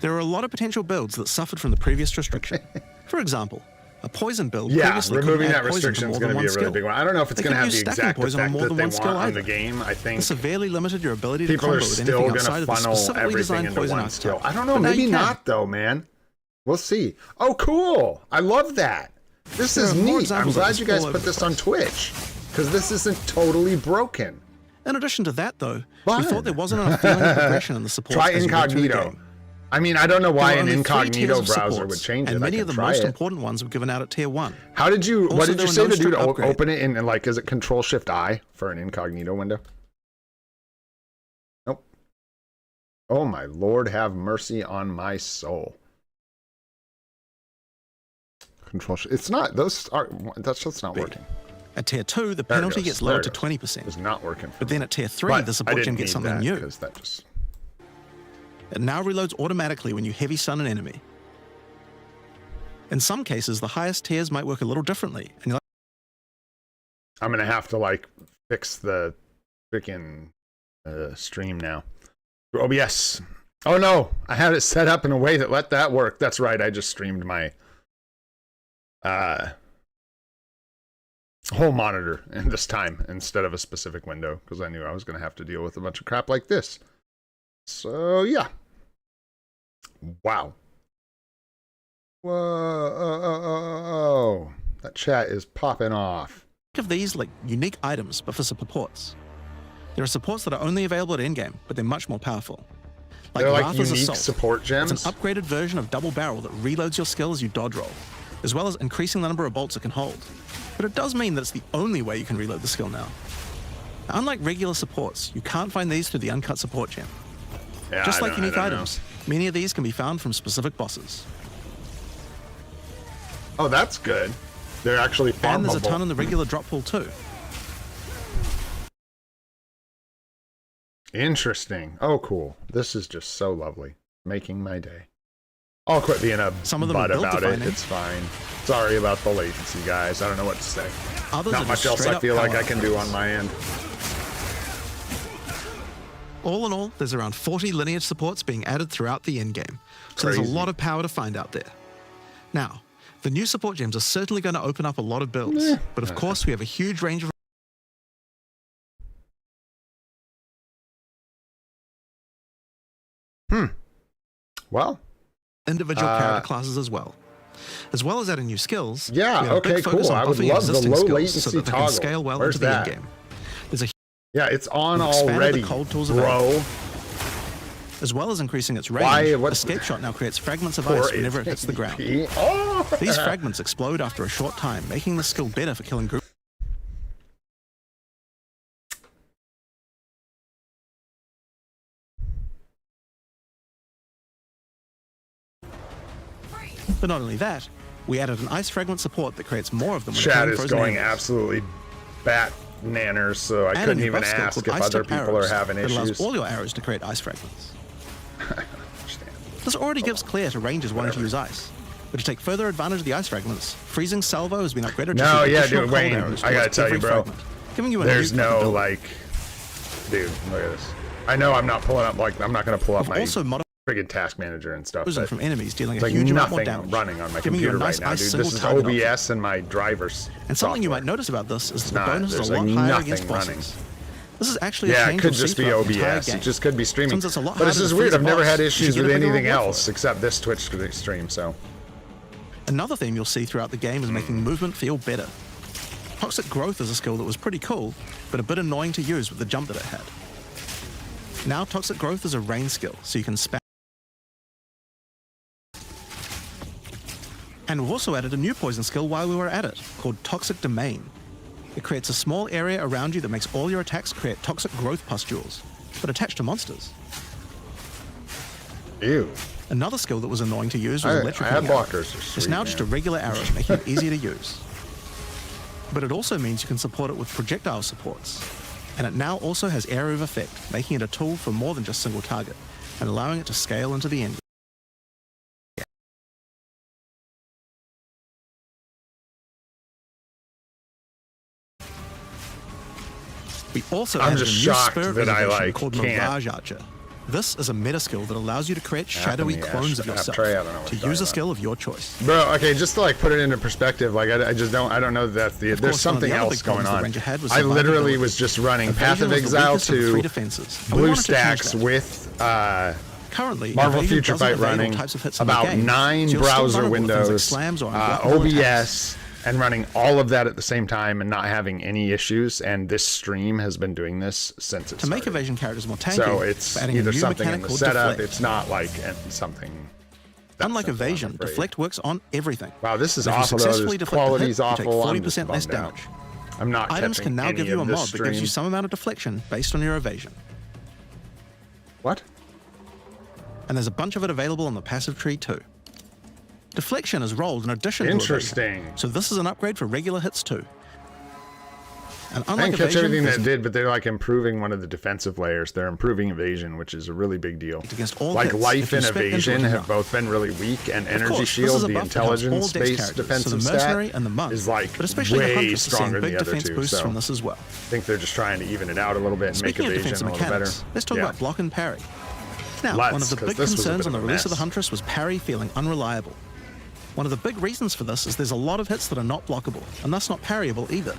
There are a lot of potential builds that suffered from the previous restriction. For example, a poison build previously removing couldn't that restriction is going to be a really big one. I don't know if it's going to have the exact effect that they want on the game. I think it severely limited your ability to people combo are with still anything going to funnel everything into one skill. I don't know, maybe not though, man. We'll see. Oh, cool! I love that. This is neat. I'm glad you guys put this on Twitch, because this isn't totally broken. In addition to that, though, we thought there wasn't enough feeling of progression in the support. Try incognito. I mean, I don't know why an incognito browser would change it. And many of the most important ones were given out at tier 1. How did you? What did you say to do to open it? And like, is it Control-Shift-I for an incognito window? Nope. Oh my Lord, have mercy on my soul. It's not. That's just not working. At tier 2, the penalty gets lowered to 20%. It's not working. But then at tier 3, the support gem gets something new. That just... It now reloads automatically when you heavy stun an enemy. In some cases, the highest tiers might work a little differently. And you're like, I'm gonna have to like fix the freaking stream now. OBS. Oh no, I had it set up in a way that let that work. That's right. I just streamed my whole monitor in this time instead of a specific window because I knew I was going to have to deal with a bunch of crap like this. So yeah. Wow. Whoa. That chat is popping off. Think of these like unique items, but for supports. There are supports that are only available at endgame, but they're much more powerful. They're like unique support gems? It's an upgraded version of Double Barrel that reloads your skill as you dodge roll, as well as increasing the number of bolts it can hold. But it does mean that it's the only way you can reload the skill now. Unlike regular supports, you can't find these through the uncut support gem. Yeah, just like unique items, many of these can be found from specific bosses. Oh, that's good. They're actually farmable. And there's a ton in the regular drop pool too. Interesting. Oh, cool. This is just so lovely. Making my day. I'll quit being a Some of them butt are built about it. defining. It's fine. Sorry about the latency, guys. I don't know what to say. Others Not are much just else I straight feel up like I power can do on my end. All in all, there's around 40 lineage supports being added throughout the endgame, so there's a Crazy. lot of power to find out there. Now, the new support gems are certainly going to open up a lot of builds, but of course we have a huge range of Well, individual character classes as well as adding new skills. Yeah, we have a okay, big focus cool. on I would buffing love the existing low skills latency so that they toggle. can scale well Where's into that? the endgame. There's a yeah, it's on We've expanded already, the cold tools bro. as well as increasing its range. Why? What's Escape Shot now creates fragments of ice whenever it hits the ground. Oh! These fragments explode after a short time, making the skill better for killing groups. But not only that, we added an ice fragment support that creates more of them. When Chat killing is frozen going enemies. absolutely bat nanners, so I And a couldn't new even buff skill ask called if Ice other Tip people are Arrows having that allows issues. all your arrows to create ice fragments. Understand. This already gives clear to rangers wanting to use ice. But to take further advantage of the ice fragments, Freezing Salvo has been upgraded to No, shoot yeah, additional dude, cold Wayne, arrows I gotta towards tell you, every bro. fragment, giving you a There's new no, capability. like... Dude, look at this. I know I'm not pulling up, like, I'm not gonna pull up We've my also modified friggin' task manager and stuff, but from enemies dealing a like huge amount more nothing damage, running on my giving you a computer nice right now, ice dude. single This is target option. OBS and my driver's And something you software. might notice about this is that not. the bonus is There's, a lot like, higher nothing against running. bosses. This is actually a Yeah, change it could you'll just see be throughout the entire OBS. game. It just could be streaming. Since it's a lot But this harder is to weird. freeze a I've never boss, had you issues get a with bigger anything reward for else except this Twitch stream, so... Another theme you'll see throughout the game is making movement feel better. Toxic Growth is a skill that was pretty cool, but a bit annoying to use with the jump that it had. Now Toxic Growth is a range skill, so you can spam. And we've also added a new poison skill while we were at it, called Toxic Domain. It creates a small area around you that makes all your attacks create toxic growth pustules, but attached to monsters. Ew. Another skill that was annoying to use was Electric I have Arrow. blockers. Sweet, It's now just a regular arrow, making it easier to use. But it also means you can support it with projectile supports. And it now also has area of effect, making it a tool for more than just single target, and allowing it to scale into the end. We also I'm added just a new shocked spur that I, innovation like, called can't. Mirage Archer. This is a meta skill that allows you to create shadowy clones of yourself Tray, I don't know what to you're use a talking skill of your choice. Bro, okay, just to like put it into perspective, like I just don't, I don't know that that's the, there's course, one of the something other else big going problems the on. Ranger had was I literally survivability. was just running Path Evasion of was the Exile weakest of the three to defenses, and we wanted to change BlueStacks that. with Currently, Marvel Evasion Future doesn't Fight evade all running types of hits in the about game, 9 so you're still browser vulnerable to things like windows, slams or unblockable attacks. OBS, and running all of that at the same time and not having any issues. And this stream has been doing this since it To make started. evasion characters more tanky, So it's we're adding a either new something in mechanic the called setup, Deflect. it's not like something. that's Unlike simple, I'm evasion, afraid. Deflect works on everything. Wow, this is And if you awful though. successfully This deflect a quality's hit, you take awful. I'm just 40% less bummed out. damage. I'm not Items catching can now any give you a of this mod that gives you stream. some amount of deflection based on your evasion. What? And there's a bunch of it available on the passive tree too. Deflection is rolled in addition to Interesting. evasion, so this is an upgrade for regular hits too. And I unlike didn't catch evasion, everything there's that did, but they're like improving one of the defensive layers. They're improving evasion, which is a really big deal. against all Like hits life if you and spec into evasion it have enough. both been really weak, and Of energy course, this shield, is a the buff that helps all dex intelligence-based characters, defensive so the mercenary stat, and the monk, is like but especially the way huntress are seeing stronger than big the other defense two. boosts So from this as well. I think they're just trying to even it out a little bit and Speaking make of evasion defensive a little better. mechanics, let's talk Yeah. about block and parry. Now, Let's, one of the 'cause big this was a concerns bit on the of a release of the mess. Huntress was parry feeling unreliable. One of the big reasons for this is there's a lot of hits that are not blockable, and thus not parryable either.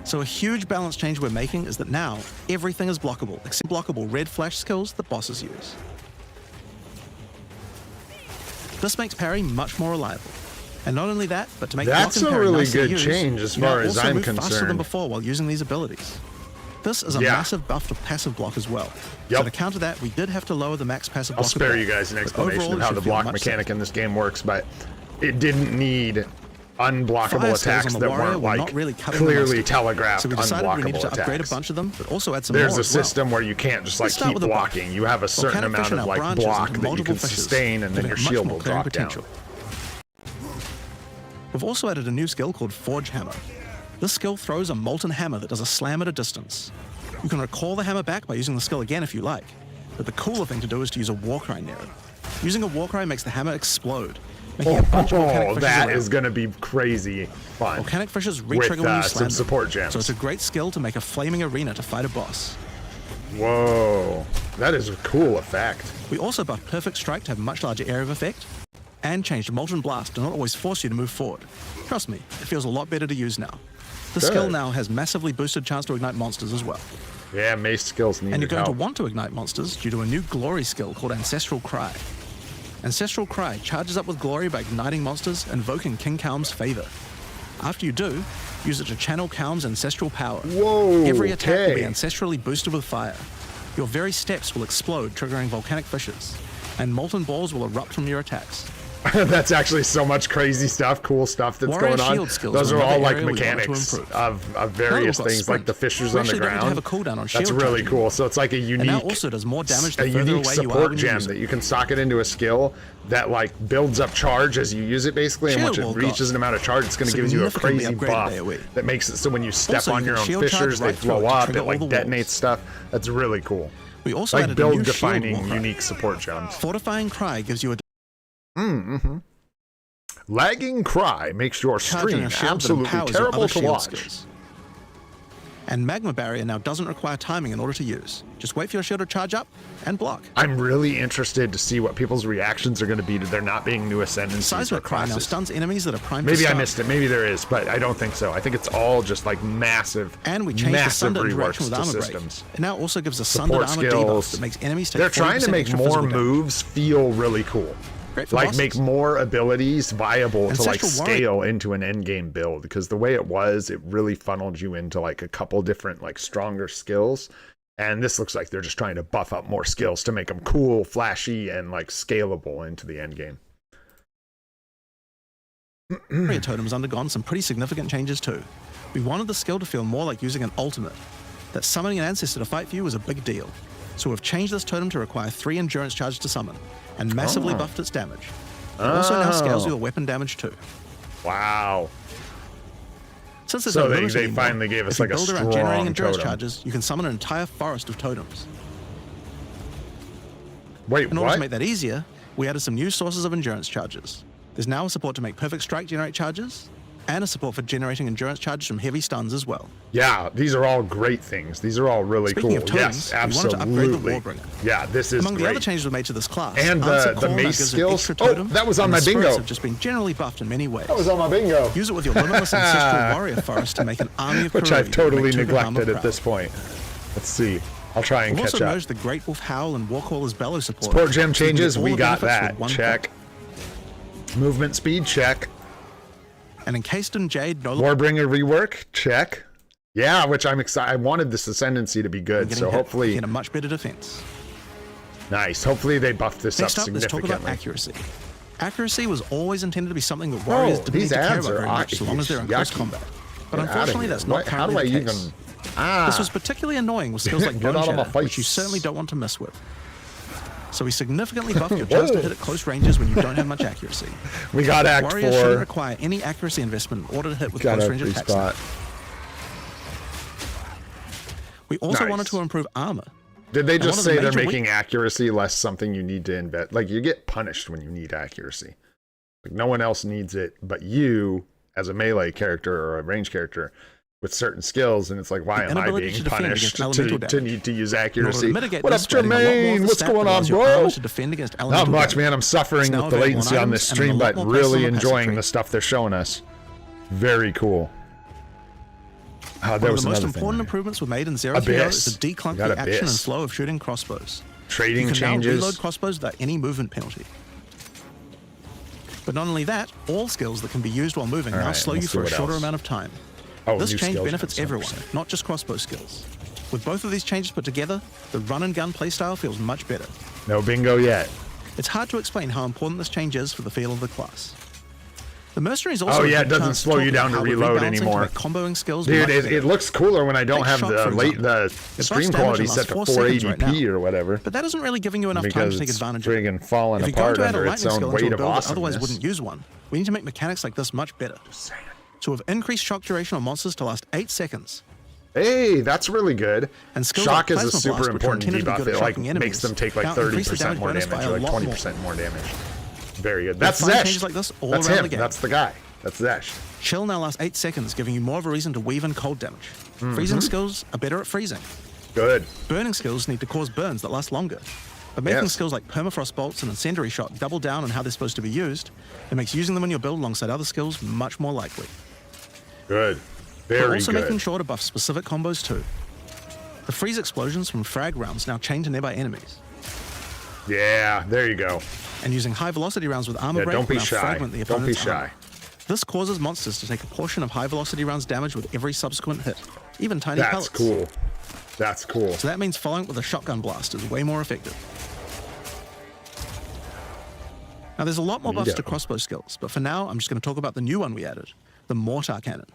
So a huge balance change we're making is that now everything is blockable, except blockable red flash skills that bosses use. This makes parry much more reliable. And not only that, but to make That's block and a parry really nicer to good use, change as you now far as also I'm move faster than concerned. before while using these abilities. This is a Yeah. massive buff to passive block as well. Yep. So to counter that, we did have to lower the max passive I'll block. a spare bit, you guys an but explanation overall, of it how should the feel block much mechanic simpler. in this game works, but it didn't need unblockable Fire skills attacks on the that warrior weren't were like not really cutting the clearly mustard. telegraphed So we decided we needed unblockable to upgrade a attacks. bunch of them, but also add some There's more a as well. system where you can't just like Let's start keep with the buff. blocking. You have a certain Volcanic amount Fission of now like branches block into that you multiple can fishes, sustain, and then giving your it much shield more will clearing drop down. potential. We've also added a new skill called Forge Hammer. This skill throws a molten hammer that does a slam at a distance. You can recall the hammer back by using the skill again if you like, but the cooler thing to do is to use a war cry near it. Using a Warcry makes the hammer explode, making a bunch of volcanic fishes that around. is going to be crazy fun. Volcanic fishes re-trigger when you slam some them, support gems. so it's a great skill to make a flaming arena to fight a boss. Whoa, that is a cool effect. We also buffed Perfect Strike to have a much larger area of effect, and changed Molten Blast to not always force you to move forward. Trust me, it feels a lot better to use now. The skill now has massively boosted chance to ignite monsters as well. Yeah, mace skills need And you're going help. to want to ignite monsters due to a new glory skill called Ancestral Cry. Ancestral Cry charges up with glory by igniting monsters, invoking King Kaum's favor. After you do, use it to channel Kaum's ancestral power. Whoa, Every attack will be ancestrally boosted with fire. Your very steps will explode, triggering volcanic fishes, and molten balls will erupt from your attacks. That's actually so much crazy stuff, cool stuff that's Warrior going on. shield skills Those are are all another like area we wanted to mechanics improve. of various Now we've got things, like sprint. the fishers We on the actually don't ground. have a cooldown on shield That's really charging. cool. So it's like a unique, And that also does more damage a the further unique away you are support when you gem use that it. you can sock it into a skill that like builds up charge as you use it basically, and once it Shield wall reaches an amount of charge, it's going to give you a significantly crazy upgraded buff AoE. that makes it so when you step Also, on you your can own shield charge fishers, they right through blow it to up, trigger it all like the detonates walls. stuff. That's really cool. We also Like added a new shield build-defining, Warcry. unique support gems. Fortifying Cry gives you a Lagging Cry makes your charge on stream your shield that absolutely empowers your terrible other to shield watch. skills. And Magma Barrier now doesn't require timing in order to use. Just wait for your shield to charge up and block. I'm really interested to see what people's reactions are going to be to there not being new ascendancies or Seismic Cry now classes. stuns enemies that are primed Maybe to I stun. missed it. Maybe there is, but I don't think so. I think it's all just like massive, And we changed the massive Sunder reworks interaction with to Armor Break. systems. It now also gives a Support Sundered Armor debuff skills. that makes enemies take They're trying to 40% make extra more physical damage. moves feel really cool. Great for Like bosses. make more abilities viable to like Ancestral Warrior- scale into an end game build, because the way it was, it really funneled you into like a couple different like stronger skills. And this looks like they're just trying to buff up more skills to make them cool, flashy, and like scalable into the end game. Warrior Totem's undergone some pretty significant changes too. We wanted the skill to feel more like using an ultimate. That summoning an ancestor to fight for you was a big deal. So we've changed this totem to require 3 endurance charges to summon, and massively buffed its damage. It also now scales your weapon damage too. Wow. Since there's So no they limit anymore, finally gave us if you like a build around generating strong endurance totem. charges, you can summon an entire forest of totems. Wait, In order what? to make that easier, we added some new sources of endurance charges. There's now a support to make Perfect Strike generate charges, and a support for generating endurance charges from heavy stuns as well. Yeah, these are all great things. These are all really Speaking cool. of totems, Yes, we wanted to upgrade the absolutely. Warbringer. Yeah, this is Among great. the other changes we made to this class, And Answer the Call now mace gives an skills. extra Oh, totem, that was on and my the spirits bingo. have just been generally buffed in many ways. That was on my bingo. Use it with your limitless ancestral warrior forest to make an army of Which Karui I've that totally make Tutankhamun neglected at proud. this point. Let's see. I'll try and We've catch also up. merged the Great Wolf Howl and Warcaller's Bellow support. Support gem so you can get changes, all we the got benefits that. with one Check. click. Movement speed, check. And Encased in Jade, no longer Warbringer rework, check. Yeah, which I'm excited. I wanted this ascendancy to be good, getting so hit, hopefully, get a much better defense. nice. Hopefully they buffed this Next up up, let's talk about significantly. accuracy. Accuracy was always intended to be something that warriors didn't need these to care ads about are very much, so long as they're in close yucky. combat. But Get outta unfortunately, here. that's not What? How do I currently the case. even? Ah, This was particularly annoying with skills like Get Bone out of my Shatter, which you face. certainly don't want to mess with. So we significantly buffed your chance to Whoa. hit at close ranges when you don't have much accuracy. we got Act Warriors shouldn't 4. require any accuracy investment in order to hit with Got close a range free attacks. spot. We also Nice. wanted to improve armor. Did they And one just of the say they're major making accuracy less something you need to invest? Like, you get punished when you need accuracy. Like, no one else needs it but you, as a melee character or a range character with certain skills, and it's like, why The am I inability being to defend punished against elemental to damage. need to use In order accuracy? to mitigate What up, this, we're adding a lot more of Jermaine? the What's stat going that on, allows your bro? armor to defend against Not elemental much, damage. man. I'm suffering It's with now the available latency on on this items and in a stream, lot but more places on really the passive enjoying tree. the stuff they're showing us. Very cool. There One of was the most another important thing. improvements we made in Zero Hero Abyss. is to declunk Got the action and Abyss. flow of shooting crossbows. Trading You can now changes. reload crossbows without any movement penalty. But not only that, all skills that can be used while moving now Alright, slow you let's see for a what shorter else. amount of time. Oh, This new change skills benefits are everyone, 100%. not just crossbow skills. With both of these changes put together, the run and gun playstyle feels much better. No bingo yet. It's hard to explain how important this change is for the feel of the class. The mercenaries also Oh, a yeah, good it doesn't chance to slow talk you about down to how we're reload rebalancing to anymore. make comboing skills Dude, much it better. looks cooler when I don't Take have shock, the for example. stream damage quality lasts set to 4 seconds right 480p now. or whatever. But that isn't really giving you enough time Because to take it's advantage of it. friggin' falling If you're going apart to add a under its lightning own skill weight into a of build that otherwise awesomeness. wouldn't use one, we need to make mechanics like this much better. So we've increased shock duration on monsters to last 8 seconds. Hey, that's really good. And Shock like is a super blast, important debuff. It like enemies, makes them take like 30% more damage, or like 20% more damage. Very good. That's Zesh. Like this all that's around him. The game. That's the guy. That's Zesh. Chill now lasts 8 seconds, giving you more of a reason to weave in cold damage. Freezing skills are better at freezing. Good. Burning skills need to cause burns that last longer. But making skills like permafrost bolts and incendiary shot double down on how they're supposed to be used, it makes using them in your build alongside other skills much more likely. Good. Very good. But also making sure to buff specific combos too. The freeze explosions from frag rounds now chain to nearby enemies. Yeah, there you go. And using high velocity rounds with armor break will now fragment the opponent's armor. This causes monsters to take a portion of high velocity rounds damage with every subsequent hit, even tiny pellets. That's cool. That's cool. So that means following it with a shotgun blast is way more effective. Now there's a lot more buffs to crossbow skills, but for now I'm just going to talk about the new one we added, the Mortar Cannon.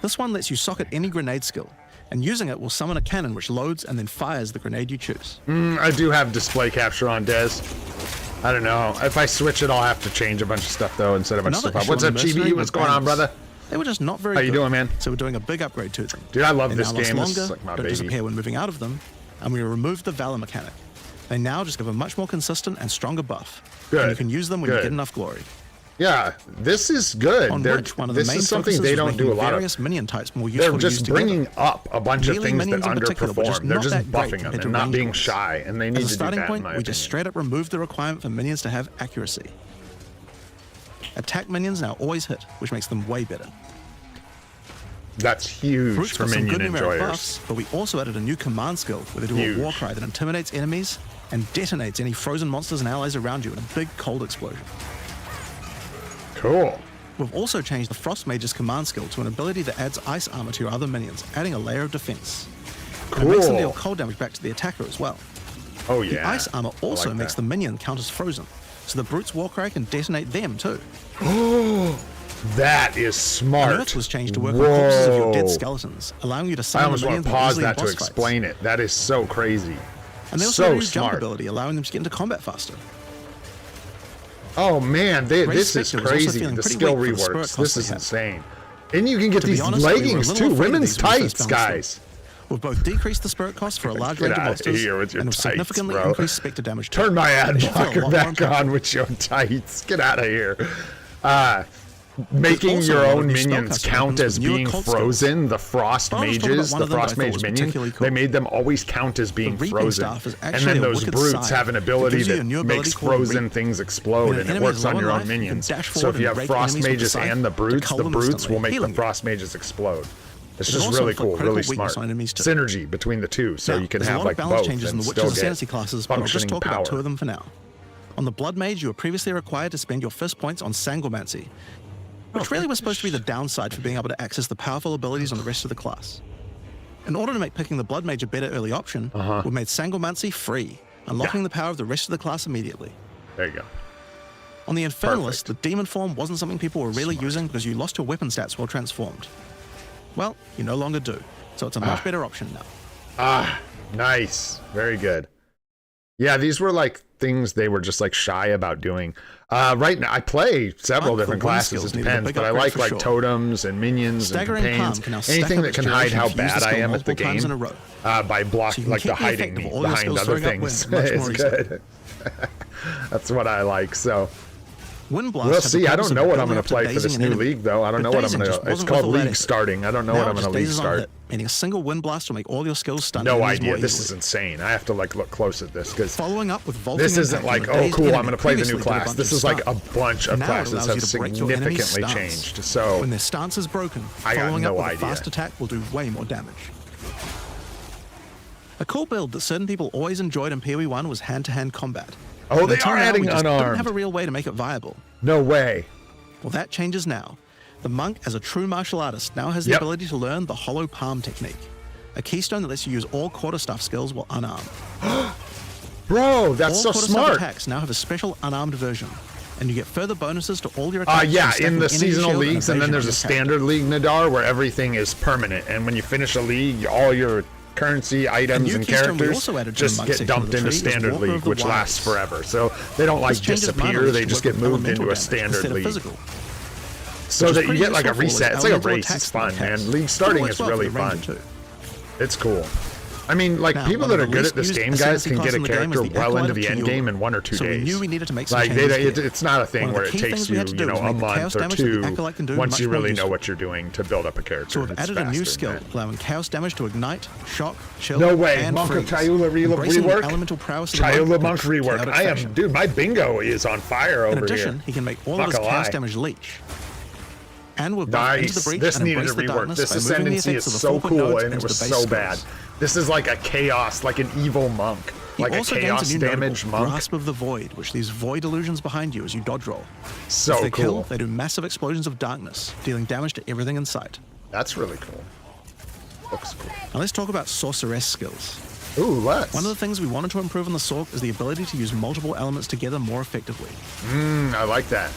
This one lets you socket any grenade skill, and using it will summon a cannon which loads and then fires the grenade you choose. I do have display capture on Dez. I don't know. If I switch it, I'll have to change a bunch of stuff though instead of a bunch of stuff. What's up, GB? What's going on, brother? They were just not very good. How you doing, man? So we're doing a big upgrade to them. Dude, I love this game. This is like my don't baby. Disappear when moving out of them, and we removed the Valor mechanic. They now just give a much more consistent and stronger buff. Good. And you can use them when you get enough glory. Yeah, this is good. This is something they don't do a lot of. Minion types more useful They're just bringing up a bunch of things that underperform. They're just buffing them and not being shy, and they need to do that, in my opinion. As a starting point, we just straight up removed the requirement for minions to have accuracy. Attack minions now always hit, which makes them way better. That's huge for minion enjoyers. Buffs, but we also added a new command skill where they do a war cry that intimidates enemies and detonates any frozen monsters and allies around you in a big cold explosion. Cool. We've also changed the Frost Mage's command skill to an ability that adds ice armor to your other minions, adding a layer of defense. Cool. It makes them deal cold damage back to the attacker as well. Oh yeah. The ice armor also makes the minion count as frozen, so the Brute's war cry can detonate them too. Oh, that is smart. And Earth was changed to work on corpses of your dead skeletons, allowing you to summon the minions more easily in boss fights. I almost want to pause that to explain it. That is so crazy. And they also have a new jump ability, allowing them to get into combat faster. Oh man, this is crazy. The skill reworks. This is insane. And you can get these leggings too, women's tights, guys. We've both decreased the spirit cost for a large range of monsters and have significantly increased spectre damage. Turn my ad blocker back on with your tights. Get out of here. Making your own minions count as being frozen, the Frost Mages, the Frost Mage minion, they made them always count as being frozen. And then those brutes have an ability that makes frozen things explode, and it works on your own minions. So if you have Frost Mages and the brutes will make the Frost Mages explode. It's just really cool, really smart. Synergy between the two, so you can have like both and still get functioning power. 2 of them for now. On the Blood Mage, you were previously required to spend your first points on Sangomancy, which really was supposed to be the downside for being able to access the powerful abilities on the rest of the class. In order to make picking the Blood Mage a better early option, we made Sangomancy free, unlocking the power of the rest of the class immediately. There you go. On the Infernalist, the Demon form wasn't something people were really using because you lost your weapon stats while transformed. Well, you no longer do, so it's a much better option now. Nice. Very good. Yeah, these were like things they were just like shy about doing. Right now, I play several different classes, it depends, but I like totems and minions and companions. Anything that can hide how bad I am at the game by blocking, like the hiding me behind other things is good. That's what I like, so. We'll see. I don't know what I'm going to play for this new league, though. I don't know what I'm going to. It's called League Starting. I don't know what I'm going to league start. Meaning a single Wind Blast will make all your skills stun. No idea. This is insane. I have to like look close at this because following up with this isn't like, oh cool, I'm going to play the new class. This is like a bunch of classes have significantly changed. So when their stance is broken, following up with a fast attack will do way more damage. A cool build that certain people always enjoyed in PoE 1 was hand-to-hand combat. Oh, they are adding unarmed. Didn't have a real way to make it viable. No way. Well, that changes now. The monk, as a true martial artist, now has the ability to learn the hollow palm technique, a keystone that lets you use all quarterstaff skills while unarmed. Bro, that's so smart. All attacks now have a special unarmed version, and you get further bonuses to all your attacks. Yeah, in the seasonal leagues, and then there's a standard league, Nadar, where everything is permanent, and when you finish a league, all your currency, items, and characters just get dumped into standard league, which lasts forever. So they don't like disappear, they just get moved into a standard league. So that you get like a reset. It's like a race. It's fun, man. League starting is really fun. It's cool. I mean, like, now, people that are good at this game, guys, can get a character well into the end game in 1 or 2 days. We knew we needed to make some like, it's not a thing where it takes you, you know, a month or 2 once you really know what you're doing to build up a character. So we've added a new skill, allowing chaos damage to ignite, shock, chill, no way, and Monk freeze. of Chayula rework? Elemental prowess of Chayula Monk rework. I am, dude, my bingo is on fire over here. In addition, he can make all of his chaos damage leech. And we're buffed into the breach this and needed a rework. This ascendancy is so cool and it was so bad. This is like a chaos, like an evil monk. Like a chaos damage monk. Grasp of the Void, which leaves void illusions behind you as you dodge roll. So if they cool. Kill, they do massive explosions of darkness, dealing damage to everything in sight. That's really cool. Looks cool. Now let's talk about sorceress skills. Ooh, let's. One of the things we wanted to improve on the Sorc is the ability to use multiple elements together more effectively. I like that.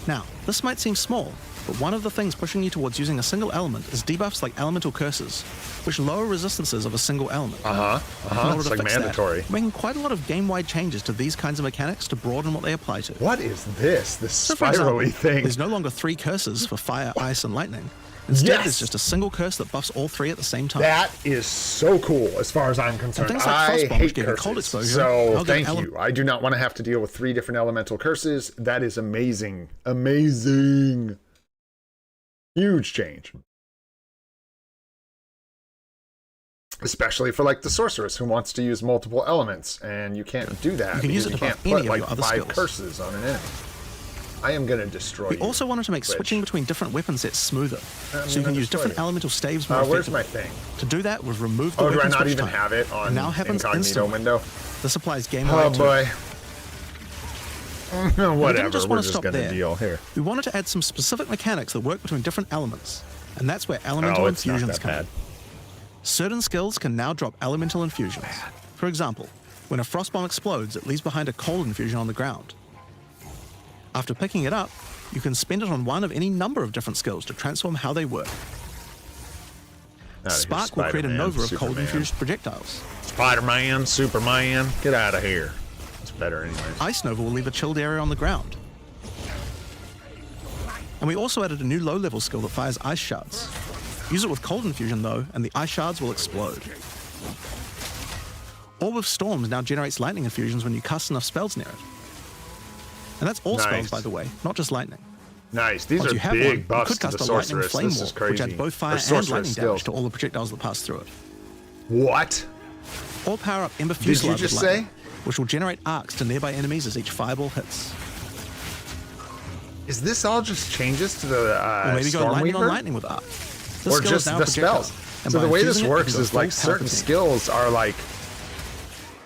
Now, this might seem small, but one of the things pushing you towards using a single element is debuffs like elemental curses, which lower resistances of a single element. It's like mandatory. We're making quite a lot of game-wide changes to these kinds of mechanics to broaden what they apply to. What is this? This spirally thing. There's no longer 3 curses for fire, ice, and lightning. Instead, there's just a single curse that buffs all 3 at the same time. That is so cool as far as I'm concerned. Like I hate curses, cold exposure, so thank you. I do not want to have to deal with 3 different elemental curses. That is amazing. Amazing. Huge change. Especially for like the sorceress who wants to use multiple elements, and you can't do that. You can use it to can't buff put any like of your other 5 skills. curses on an enemy. I am going to destroy you. We also wanted to make switching between different weapon sets smoother, so you can use different elemental staves more where's effectively. my thing? To do that, we've removed the do I weapon not switch even type. have it on now happens incognito instantly. window? This applies game-wide too. Boy. We Whatever, just we're just going to deal here. We wanted to add some specific mechanics that work between different elements, and that's where elemental infusions come in. Certain skills can now drop elemental infusions. For example, when a frost bomb explodes, it leaves behind a cold infusion on the ground. After picking it up, you can spend it on one of any number of different skills to transform how they work. Spark will create a nova of cold-infused projectiles. Spider-Man, Superman, get out of here. It's better anyway. Ice Nova will leave a chilled area on the ground. And we also added a new low-level skill that fires ice shards. Use it with cold infusion though, and the ice shards will explode. Orb of Storms now generates lightning infusions when you cast enough spells near it. And that's all spells, by the way, not just lightning. Nice. These are big buffs to the sorceress. This is crazy. Which adds both fire and lightning damage to all the projectiles that pass through it. What? Or power up Ember Fusillade. Did you just say? Which will generate arcs to nearby enemies as each fireball hits. Is this all just changes to the or maybe go lightning on Stormweaver? lightning with arc. Or just the spells. So the way this works is like certain skills are like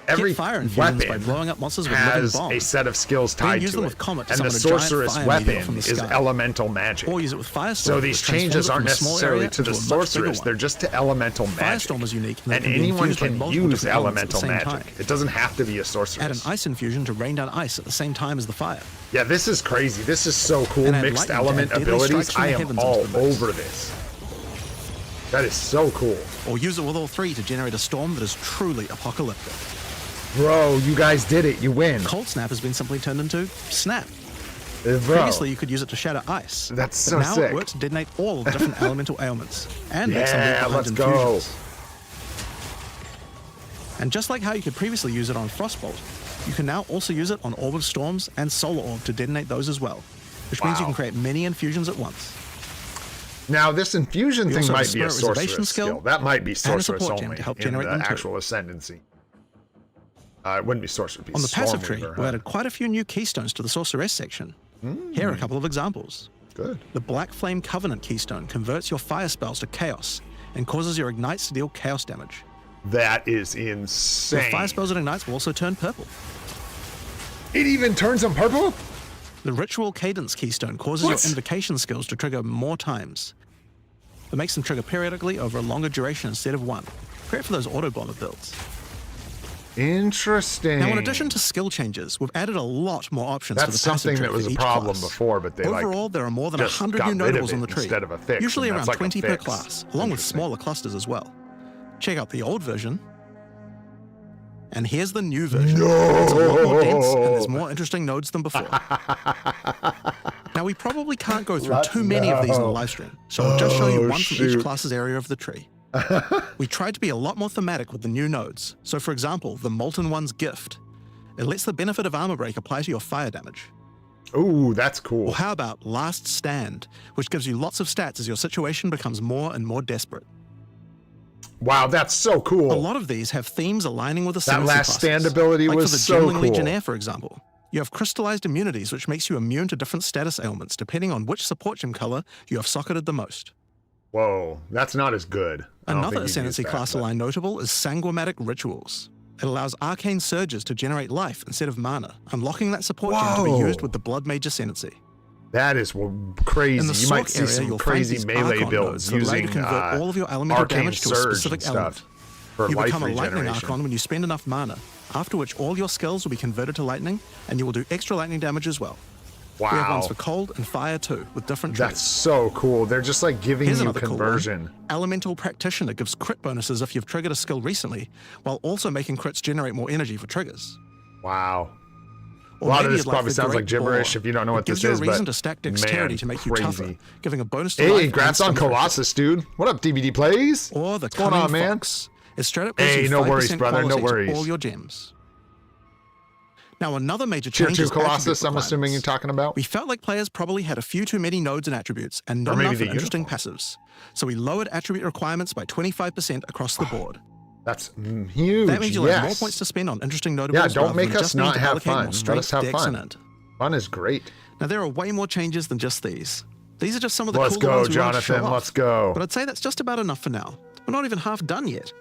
every weapon by blowing up monsters with has living a set of skills tied to it, and the sorceress weapon is elemental magic. Or use it with Firestorm. So these changes aren't necessarily to the sorceress; they're just to elemental magic. Firestorm is unique, and anyone can use elemental magic. It doesn't have to be a sorceress. Add an ice infusion to rain down ice at the same time as the fire. Yeah, this is crazy. This is so cool. Mixed element abilities. I am all over this. That is so cool. Or use it with all 3 to generate a storm that is truly apocalyptic. Bro, you guys did it. You win. Cold Snap has been simply turned into Snap. Bro. Previously, you could use it to shatter ice. That's so now sick. It works to detonate all of the different elemental ailments and make some let's infusions. go. And just like how you could previously use it on Frostbolt, you can now also use it on Orb of Storms and Solar Orb to detonate those as well, which means you can create many infusions at once. Now, this infusion thing might be a sorceress skill. That might be sorceress only to help in generate the actual ascendancy. It wouldn't be sorceress. It'd be on the passive tree, Stormweaver, we added quite a few new keystones to the sorceress section. Here are a couple of examples. Good. The Black Flame Covenant keystone converts your fire spells to chaos and causes your ignites to deal chaos damage. That is insane. Your fire spells and ignites will also turn purple. It even turns them purple? The Ritual Cadence keystone causes your invocation skills to trigger more times. It makes them trigger periodically over a longer duration instead of one. Great for those auto bomber builds. Interesting. Now, in addition to skill changes, we've added a lot more options to the passive tree. That's something that was a problem before, but they overall there are more than 100 new notables on the tree, instead of a fix, usually around like 20 per class, along with smaller clusters as well. Check out the old version, and here's the new version. It's a lot more dense, and there's more interesting nodes than before. Now, we probably can't go through too many of these in the live stream, so I'll just show you one from each class's area of the tree. We tried to be a lot more thematic with the new nodes. So for example, the Molten One's Gift. It lets the benefit of armor break apply to your fire damage. Ooh, that's cool. Or how about Last Stand, which gives you lots of stats as your situation becomes more and more desperate. Wow, that's so cool. A lot of these have themes aligning with the that Last Stand ability like was for the so Gentling cool. Legionnaire, for example. You have crystallized immunities, which makes you immune to different status ailments, depending on which support gem color you have socketed the most. Whoa, that's not as good. Another Ascendancy class align notable is Sanguimatic Rituals. It allows arcane surges to generate life instead of mana, unlocking that support gem to be used with the Blood Mage Ascendancy. That is crazy. In the you might see area, some crazy melee builds using convert all of your elemental damage to a specific element. For you life become a lightning regeneration. Archon when you spend enough mana, after which all your skills will be converted to lightning, and you will do extra lightning damage as well. Wow. We have ones for cold and fire too, with different traits. That's so cool. They're just like giving Here's you another conversion. Cool one. Elemental Practitioner gives crit bonuses if you've triggered a skill recently, while also making crits generate more energy for triggers. Wow. Or a lot of maybe this you'd probably the sounds Great like gibberish Boar. if you don't know what It gives this is, you a reason but to stack dexterity man, to make you crazy. tougher, giving a bonus to Hey, life congrats and on stamina. Colossus, dude. What up, DVD Plays? Or the What's going Cunning on, man? Fox. It straight up gives Hey, you no 5% worries, brother, no quality to worries. all your gems. Now, another major Tier change 2 is attribute Colossus, I'm assuming you're requirements. talking about? We felt like players probably had a few too many nodes and attributes, and Or not maybe enough the of interesting uniform. passives. So we lowered attribute requirements by 25% across the board. That's huge. That means you'll yes. have more points to spend on interesting notables. Yeah, don't rather make than us just needing not to have allocate fun. more Let strength, us have dex, fun. and int. Fun is great. Now, there are way more changes than just these. These are just some of the Let's cooler go, ones we wanted to show Jonathan. off. Let's go. But I'd say that's just about enough for now. We're not even half done yet.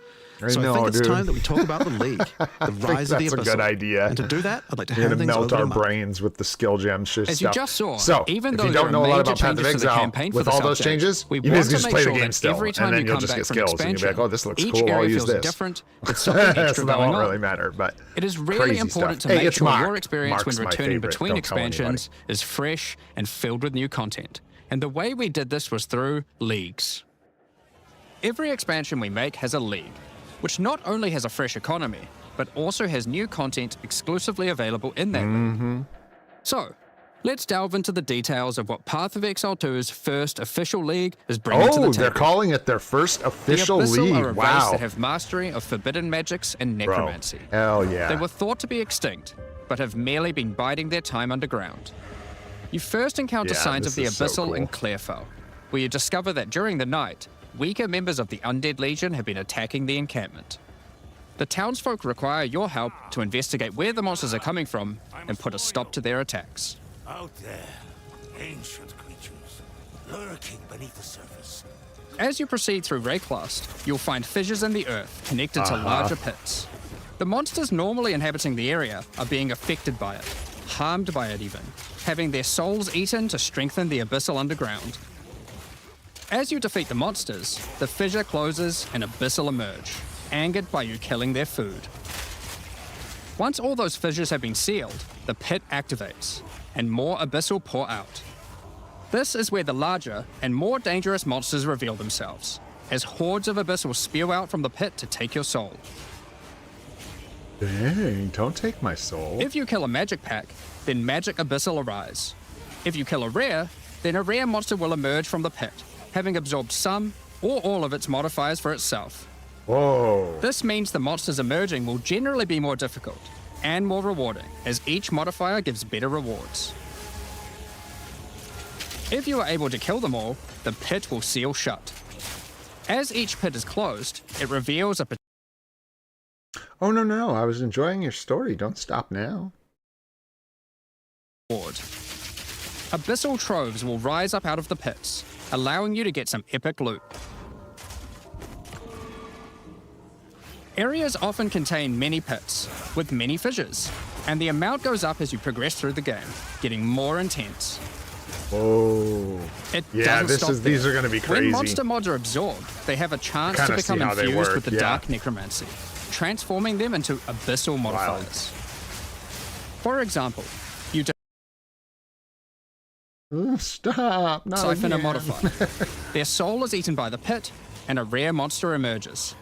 I So I know, think it's dude. time that we talk about the League, the rise of the that's a Abyssal. good idea. And to do that, I'd like to You're hand gonna things melt over our to Mark. brains with the skill gems stuff. As you just saw, so even if though you there don't are know a lot major about Path of changes to the Exile, campaign for with the all those subject, changes, we you want basically to just make play the sure game that still, every time and then you you'll come just back get from skills, and you'll be like, expansion, oh, this looks each cool, I'll area use feels this. different with something extra So that going won't on. really matter, but It is really crazy important stuff. to Hey, make it's sure Mark. your experience Mark's when my returning favorite. between Don't tell anybody. expansions is fresh and filled with new content. And the way we did this was through leagues. Every expansion we make has a league, which not only has a fresh economy, but also has new content exclusively available in that league. So, let's delve into the details of what Path of Exile 2's first official league is bringing to the Oh, table. they're calling it their first official the Abyssal league. are a race Wow. that have mastery of forbidden magics and Bro, necromancy. hell yeah. They were thought to be extinct, but have merely been biding their time underground. You first encounter Yeah, signs of the this is so Abyssal cool. in Clairfell, where you discover that during the night, weaker members of the Undead Legion have been attacking the encampment. The townsfolk require your help to investigate where the monsters are coming from and put a stop to their attacks. Out there, ancient creatures, lurking beneath the surface. As you proceed through Rayclast, you'll find fissures in the earth connected to larger pits. The monsters normally inhabiting the area are being affected by it, harmed by it even, having their souls eaten to strengthen the Abyssal underground. As you defeat the monsters, the fissure closes and Abyssal emerge, angered by you killing their food. Once all those fissures have been sealed, the pit activates, and more Abyssal pour out. This is where the larger and more dangerous monsters reveal themselves, as hordes of Abyssal spew out from the pit to take your soul. Dang, don't take my soul. If you kill a magic pack, then magic Abyssal arise. If you kill a rare, then a rare monster will emerge from the pit, having absorbed some or all of its modifiers for itself. Whoa. This means the monsters emerging will generally be more difficult and more rewarding, as each modifier gives better rewards. If you are able to kill them all, the pit will seal shut. As each pit is closed, it reveals a Oh, no. I was enjoying your story. Don't stop now. reward. Abyssal troves will rise up out of the pits, allowing you to get some epic loot. Areas often contain many pits, with many fissures, and the amount goes up as you progress through the game, getting more intense. Whoa. It Yeah, doesn't stop these there. are going to be crazy. When monster mods are absorbed, they have a chance to kinda become see how they infused work, with the yeah. dark necromancy, transforming them into abyssal modifiers. For example, you Stop. Not siphon a again. modifier. Their soul is eaten by the pit, and a rare monster emerges.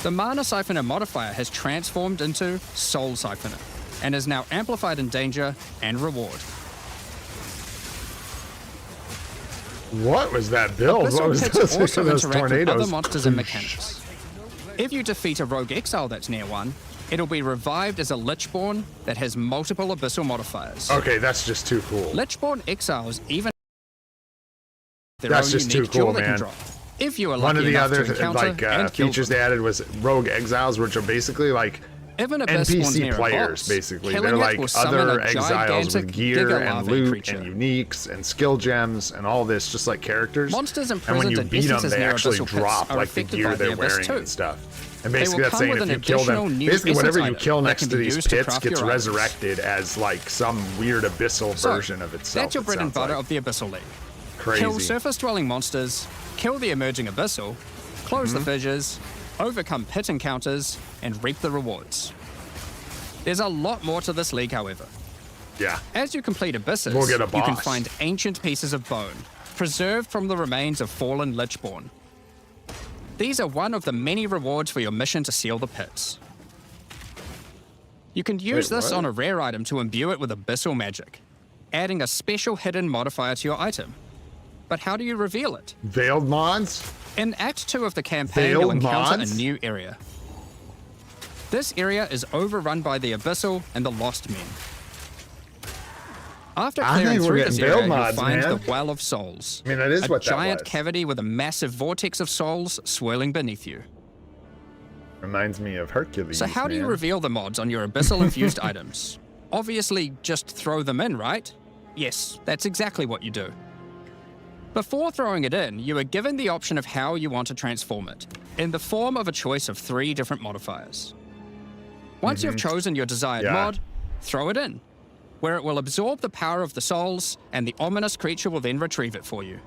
The Mana Siphoner modifier has transformed into Soul Siphoner, and is now amplified in danger and reward. What was that build? What Abyssal was pits also those interact with tornadoes? other monsters and mechanics. If you defeat a rogue exile that's near one, it'll be revived as a Lichborn that has multiple abyssal modifiers. Okay, that's just too cool. Lichborn exiles even their That's own just unique too cool, jewel they can man. drop. If you are One lucky of the enough other to encounter and kill features them. they added was rogue exiles, which are basically like If an abyss spawns NPC near a players, boss, basically. killing They're it like will summon other a exiles with gigantic gear digger and larvae loot creature. and uniques and skill gems and all this, just like characters. Monsters and when imprisoned you in beat them, essences they near actually abyssal pits drop are like the affected gear by they're the abyss wearing too. and stuff. And They basically will that's come saying with if an you kill them, additional new basically whatever essence you item kill that next can to be these used to pits craft gets your items. resurrected as like some weird abyssal So, version of itself. That's your bread and butter of the Abyssal League. Crazy. Kill surface-dwelling monsters, kill the emerging abyssal, close the fissures, overcome pit encounters, and reap the rewards. There's a lot more to this league, however. Yeah. As you complete abysses, We'll get a you can boss. find ancient pieces of bone, preserved from the remains of fallen Lichborn. These are one of the many rewards for your mission to seal the pits. You can use this what? on a rare item to imbue it with abyssal magic, adding a special hidden modifier to your item. But how do you reveal it? Veiled mods? In Act 2 of the campaign, Veiled you'll encounter mods? a new area. This area is overrun by the Abyssal and the Lost Men. After I clearing think we're through getting this veiled area, mods, you'll find man. the Well of Souls. I mean, that is a what that giant was. cavity with a massive vortex of souls swirling beneath you. Reminds me of Hercules. So how do you man. reveal the mods on your Abyssal-infused items? Obviously, just throw them in, right? Yes, that's exactly what you do. Before throwing it in, you are given the option of how you want to transform it, in the form of a choice of 3 different modifiers. Once you've chosen your desired mod, throw it in, where it will absorb the power of the souls, and the ominous creature will then retrieve it for you.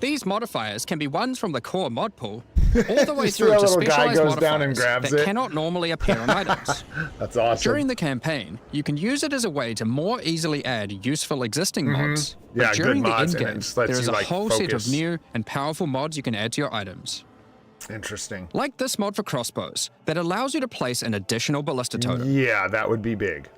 These modifiers can be ones from the core mod pool, all the way You see through that to little guy specialized goes down and modifiers grabs that it? cannot normally appear on items. That's awesome. During the campaign, you can use it as a way to more easily add useful existing mods. Yeah, But during good the mods, and it endgame, just lets there is you, a like, whole set of focus. new and powerful mods you can add to your items. Interesting. Like this mod for crossbows, that allows you to place an additional ballista totem. Yeah, that would be big.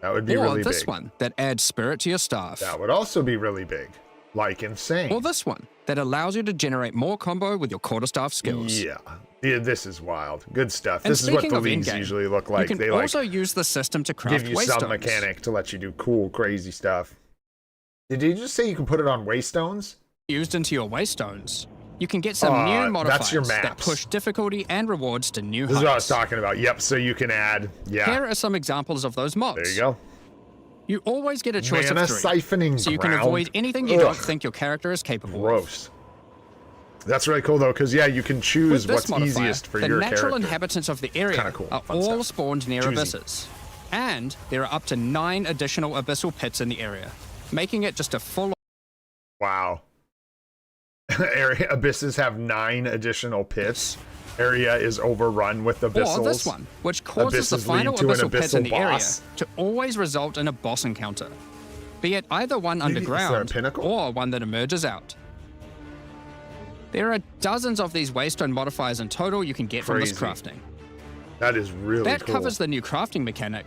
That would be Or really this big. one, that adds spirit to your staff. That would also be really big. Like insane. Or this one, that allows you to generate more combo with your quarterstaff skills. Yeah, this is wild. Good stuff. And This is what speaking the of leagues endgame, usually look like. You can They like also use the system to craft give you waystones. some mechanic to let you do cool, crazy stuff. Did you just say you can put it on waystones? Used into your waystones. You can get some new That's modifiers your that maps. push difficulty and rewards to new This is what I was heights. talking about. Yep, so you can add, Here are some examples of those mods. There you go. You always get a choice Mana of 3, siphoning so you can ground. avoid anything you Ugh. don't think your character is capable of. Gross. That's really cool though, because yeah, you can choose With this what's modifier, easiest for the your natural character. inhabitants of the area Kinda cool, are fun all stuff. spawned near Choosy. abysses. And there are up to 9 additional abyssal pits in the area, making it just a full Wow. Abysses have 9 additional pits. Area is overrun with abyssals. Or this one, which causes the Abysses final lead to an abyssal pit in the abyssal area boss. to always result in a boss encounter. Be it either one Is there a underground pinnacle? or one that emerges out. There are dozens of these waystone modifiers in total you can get from this Crazy. crafting. That is really That cool. covers the new crafting mechanic.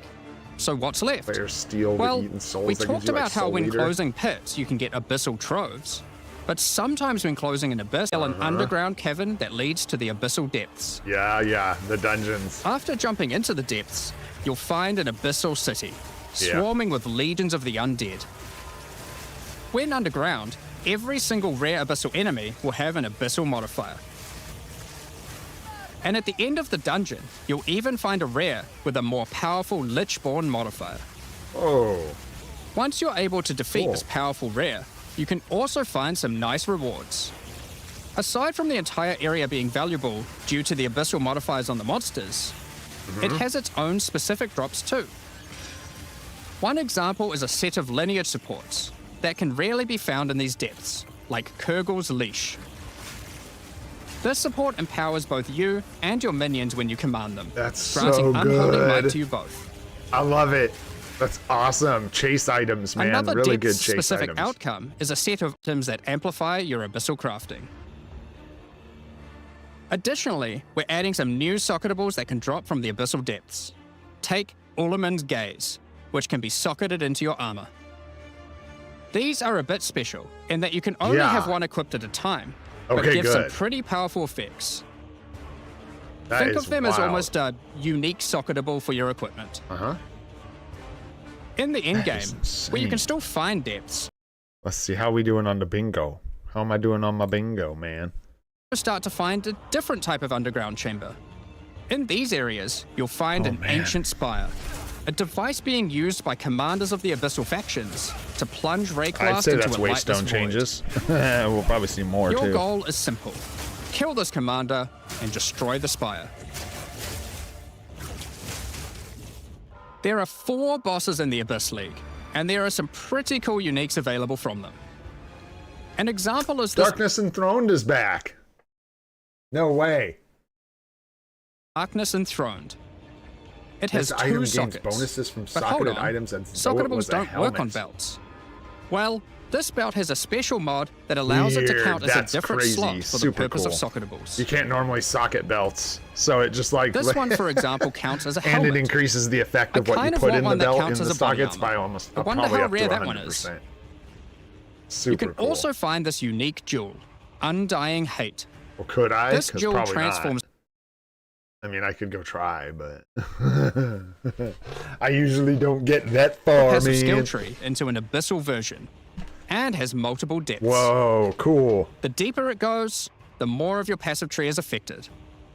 So what's left? Rare steel Well, with eaten souls. we that talked gives you, like, about how soul when eater. closing pits you can get abyssal troves. But sometimes when closing an abyss, an underground cavern that leads to the abyssal depths. Yeah, the dungeons. After jumping into the depths, you'll find an abyssal city, Yeah. swarming with legions of the undead. When underground, every single rare abyssal enemy will have an abyssal modifier. And at the end of the dungeon, you'll even find a rare with a more powerful Lichborn modifier. Oh, Once you're able to defeat Cool. this powerful rare, you can also find some nice rewards. Aside from the entire area being valuable due to the abyssal modifiers on the monsters, it has its own specific drops too. One example is a set of lineage supports that can rarely be found in these depths, like Kurgel's Leash. This support empowers both you and your minions when you command them, That's granting so unholy might good. to you both. I love it. That's awesome. Chase items, man. Another Really good chase depth-specific items. outcome is a set of items that amplify your abyssal crafting. Additionally, we're adding some new socketables that can drop from the abyssal depths. Take Ulaman's Gaze, which can be socketed into your armor. These are a bit special in that you can only have one equipped at a time, but give some pretty powerful effects. Think of them as almost a unique socketable for your equipment. In the endgame, where you can still find depths. Let's see, how we doing on the bingo? How am I doing on my bingo, man? You'll start to find a different type of underground chamber. In these areas, you'll find an ancient spire, a device being used by commanders of the abyssal factions to plunge Rayclast into a lightless void. Changes. We'll probably see more too. Your goal is simple. Kill this commander and destroy the spire. There are 4 bosses in the Abyss League, and there are some pretty cool uniques available from them. An example is this. Darkness Enthroned is back. No way. Darkness Enthroned. It has 2 sockets. Bonuses from but hold on, items and socketables don't work on belts. Well, this belt has a special mod that allows it to count as a different slot for the purpose of socketables. You can't normally socket belts, so it just like... This one, for example, counts as a helmet. And it increases the effect of what you put in the belt in the sockets by almost I wonder how rare that one is. Super you can also find this unique jewel, Undying Hate. Well, could I? This jewel transforms... I mean, I could go try, but I usually don't get that far, man. It has a skill tree into an abyssal version, and has multiple depths. Whoa, cool. The deeper it goes, the more of your passive tree is affected,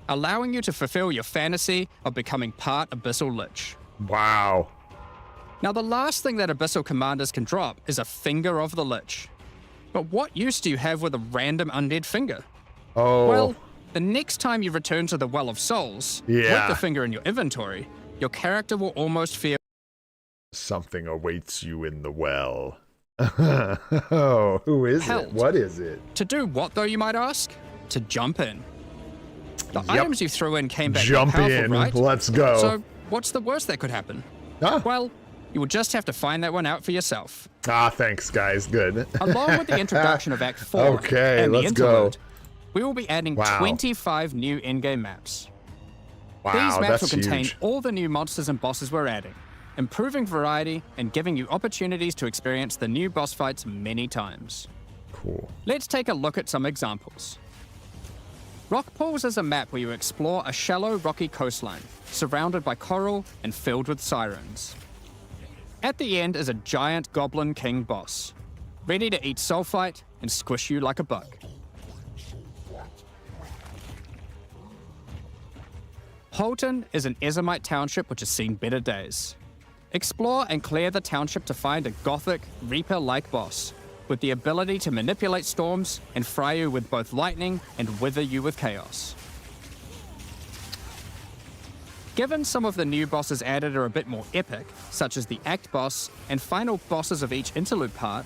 allowing you to fulfill your fantasy of becoming part Abyssal Lich. Wow. Now, the last thing that Abyssal commanders can drop is a Finger of the Lich. But what use do you have with a random undead finger? Oh. Well, the next time you return to the Well of Souls, with the finger in your inventory, your character will almost feel... Something awaits you in the well. Oh, who is it? What is it? To do what, though, you might ask? To jump in. The items you threw in came back jump powerful, in. Right? Let's go. So, what's the worst that could happen? Well, you will just have to find that one out for yourself. Thanks, guys. Good. Along with the introduction of Act 4 and the interlude, we will be adding 25 new in-game maps. These maps will contain all the new monsters and bosses we're adding, improving variety and giving you opportunities to experience the new boss fights many times. Cool. Let's take a look at some examples. Rock Pools is a map where you explore a shallow rocky coastline, surrounded by coral and filled with sirens. At the end is a giant Goblin King boss, ready to eat sulfite and squish you like a bug. Holton is an Ezomite township which has seen better days. Explore and clear the township to find a gothic, Reaper-like boss, with the ability to manipulate storms and fry you with both lightning and wither you with chaos. Given some of the new bosses added are a bit more epic, such as the Act boss and final bosses of each interlude part,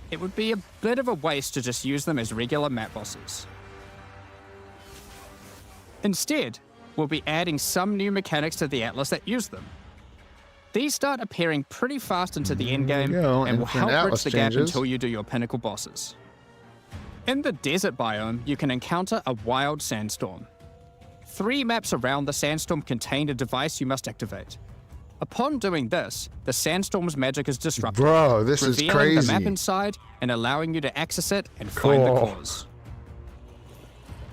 it would be a bit of a waste to just use them as regular map bosses. Instead, we'll be adding some new mechanics to the Atlas that use them. These start appearing pretty fast into the endgame and will help bridge the gap until you do your pinnacle bosses. In the desert biome, you can encounter a wild sandstorm. 3 maps around the sandstorm contain a device you must activate. Upon doing this, the sandstorm's magic is disrupted, Bro, this is crazy. Revealing the map inside and allowing you to access it and find the cause.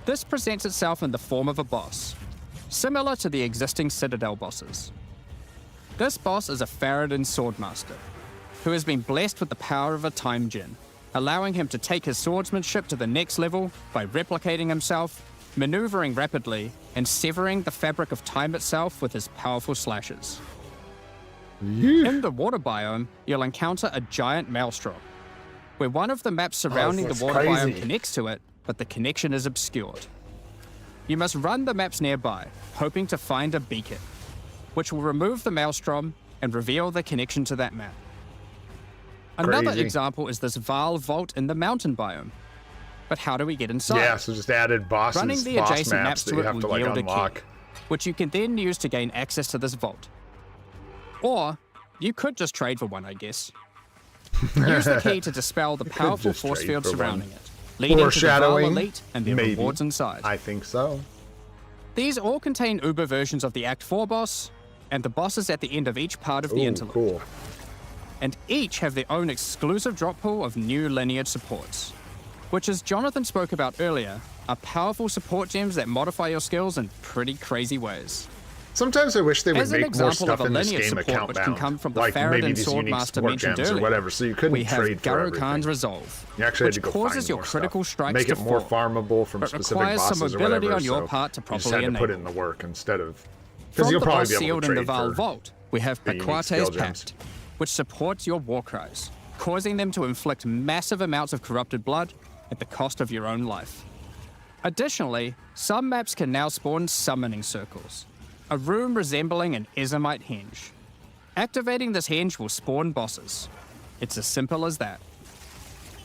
This presents itself in the form of a boss, similar to the existing Citadel bosses. This boss is a Faradin Swordmaster, who has been blessed with the power of a Time Gem, allowing him to take his swordsmanship to the next level by replicating himself, maneuvering rapidly, and severing the fabric of time itself with his powerful slashes. In the water biome, you'll encounter a giant maelstrom, where one of the maps surrounding the water biome connects to it, but the connection is obscured. You must run the maps nearby, hoping to find a beacon, which will remove the maelstrom and reveal the connection to that map. Another example is this Vaal Vault in the mountain biome. But how do we get inside? Yeah, so just added bosses, running the adjacent maps to it will yield a key, which you can then use to gain access to this vault. Or, you could just trade for one, I guess. Use the key to dispel the powerful force field surrounding it, leading to the Vaal Elite and their rewards inside. I think so. These all contain Uber versions of the Act 4 boss, and the bosses at the end of each part of the interlude. Cool. and each have their own exclusive drop pool of new lineage supports, which, as Jonathan spoke about earlier, are powerful support gems that modify your skills in pretty crazy ways. Sometimes I wish they would make more stuff in this game game account bound, bound, from the like maybe these Sword unique Master support mentioned gems earlier. or whatever, so you couldn't trade for everything. Khan's Resolve, You actually had to go causes find your more critical stuff. strikes Make it to more fall, farmable from but specific requires some bosses or ability whatever, on your so part to you just properly had to put in enable. the work instead of... From Because you'll the probably boss be able sealed to in the trade Val for Vault, we have the unique skill Paquate's gems. Pact, which supports your war cries, causing them to inflict massive amounts of corrupted blood at the cost of your own life. Additionally, some maps can now spawn summoning circles, a room resembling an Ezomite henge. Activating this henge will spawn bosses. It's as simple as that.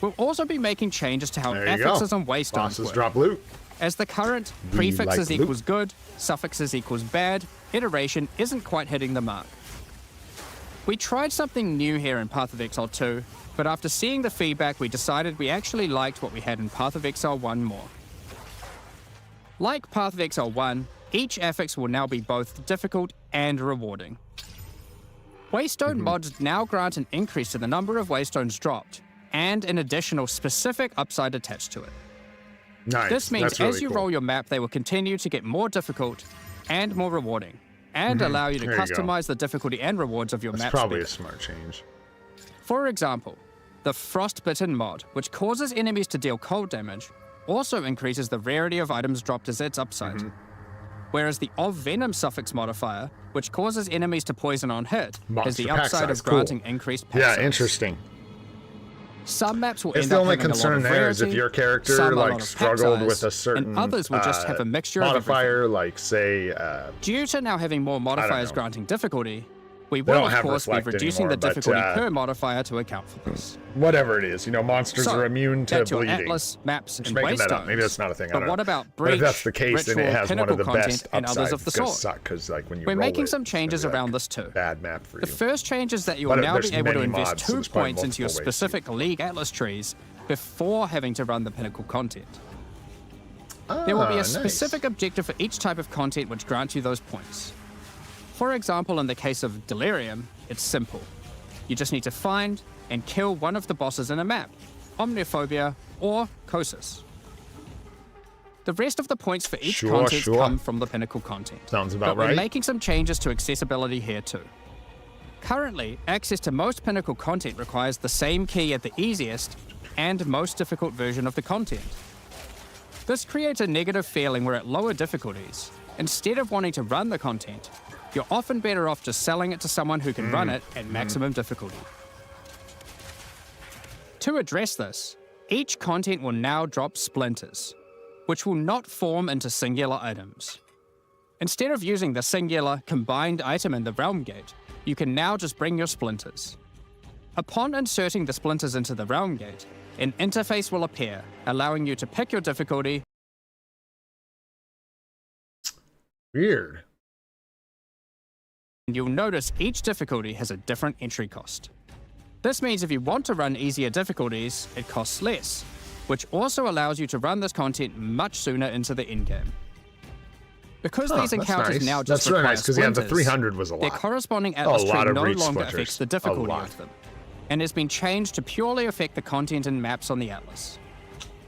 We'll also be making changes to how affixes and waystones Bosses work. drop loot. As the current We prefixes like equals good, suffixes equals bad, iteration isn't quite hitting the mark. We tried something new here in Path of Exile 2, but after seeing the feedback, we decided we actually liked what we had in Path of Exile 1 more. Like Path of Exile 1, each affix will now be both difficult and rewarding. Waystone mods now grant an increase to the number of waystones dropped, and an additional specific upside attached to it. Nice. This means That's really as you cool. roll your map, they will continue to get more difficult and more rewarding, and allow you to There you go. customize the difficulty and rewards of your That's map probably better. a smart change. For example, the Frostbitten mod, which causes enemies to deal cold damage, also increases the rarity of items dropped as its upside. Whereas the Of Venom suffix modifier, which causes enemies to poison on hit, has the Monster pack upside size, of granting cool. increased pack Yeah, size. interesting. Some maps will It's end the up only having a lot concern of there is if rarity, your character some a lot like of pack struggled size, with a certain and others will just have a mixture of everything. modifier, like say Due to now having more modifiers know. granting difficulty, we They will don't of have course be reflect reducing anymore, the difficulty but, per modifier to account for this. whatever it is, you know, monsters So, are immune to that's your bleeding. Atlas, maps, Just and making that up. waystones. Maybe that's not a thing. I But don't what know. about But if Breach, that's the case, then Ritual, it has one of Pinnacle the content, best and upsides. others of the It's gonna sort. suck because like when you We're roll making it, some it's changes gonna be, around like, this too. Bad map for you. The first change is that you will But now there's be able to many invest mods, so 2 there's probably points into your multiple ways to specific League Atlas trees before having to run the Pinnacle content. There will be a nice. specific objective for each type of content which grants you those points. For example, in the case of Delirium, it's simple. You just need to find and kill one of the bosses in a map, Omniophobia or Kosis. The rest of the points for each content come from the Pinnacle content. Sounds about but we're right. making some changes to accessibility here too. Currently, access to most Pinnacle content requires the same key at the easiest and most difficult version of the content. This creates a negative feeling where at lower difficulties, instead of wanting to run the content, you're often better off just selling it to someone who can run it at maximum difficulty. To address this, each content will now drop splinters, which will not form into singular items. Instead of using the singular combined item in the Realm Gate, you can now just bring your splinters. Upon inserting the splinters into the Realm Gate, an interface will appear, allowing you to pick your difficulty. Weird. And you'll notice each difficulty has a different entry cost. This means if you want to run easier difficulties, it costs less, which also allows you to run this content much sooner into the endgame. Because these encounters now just really require nice, because yeah, the splinters, 300 was a their lot. corresponding Atlas tree no reach longer splinters. affects the difficulty of them, and has been changed to purely affect the content and maps on the Atlas.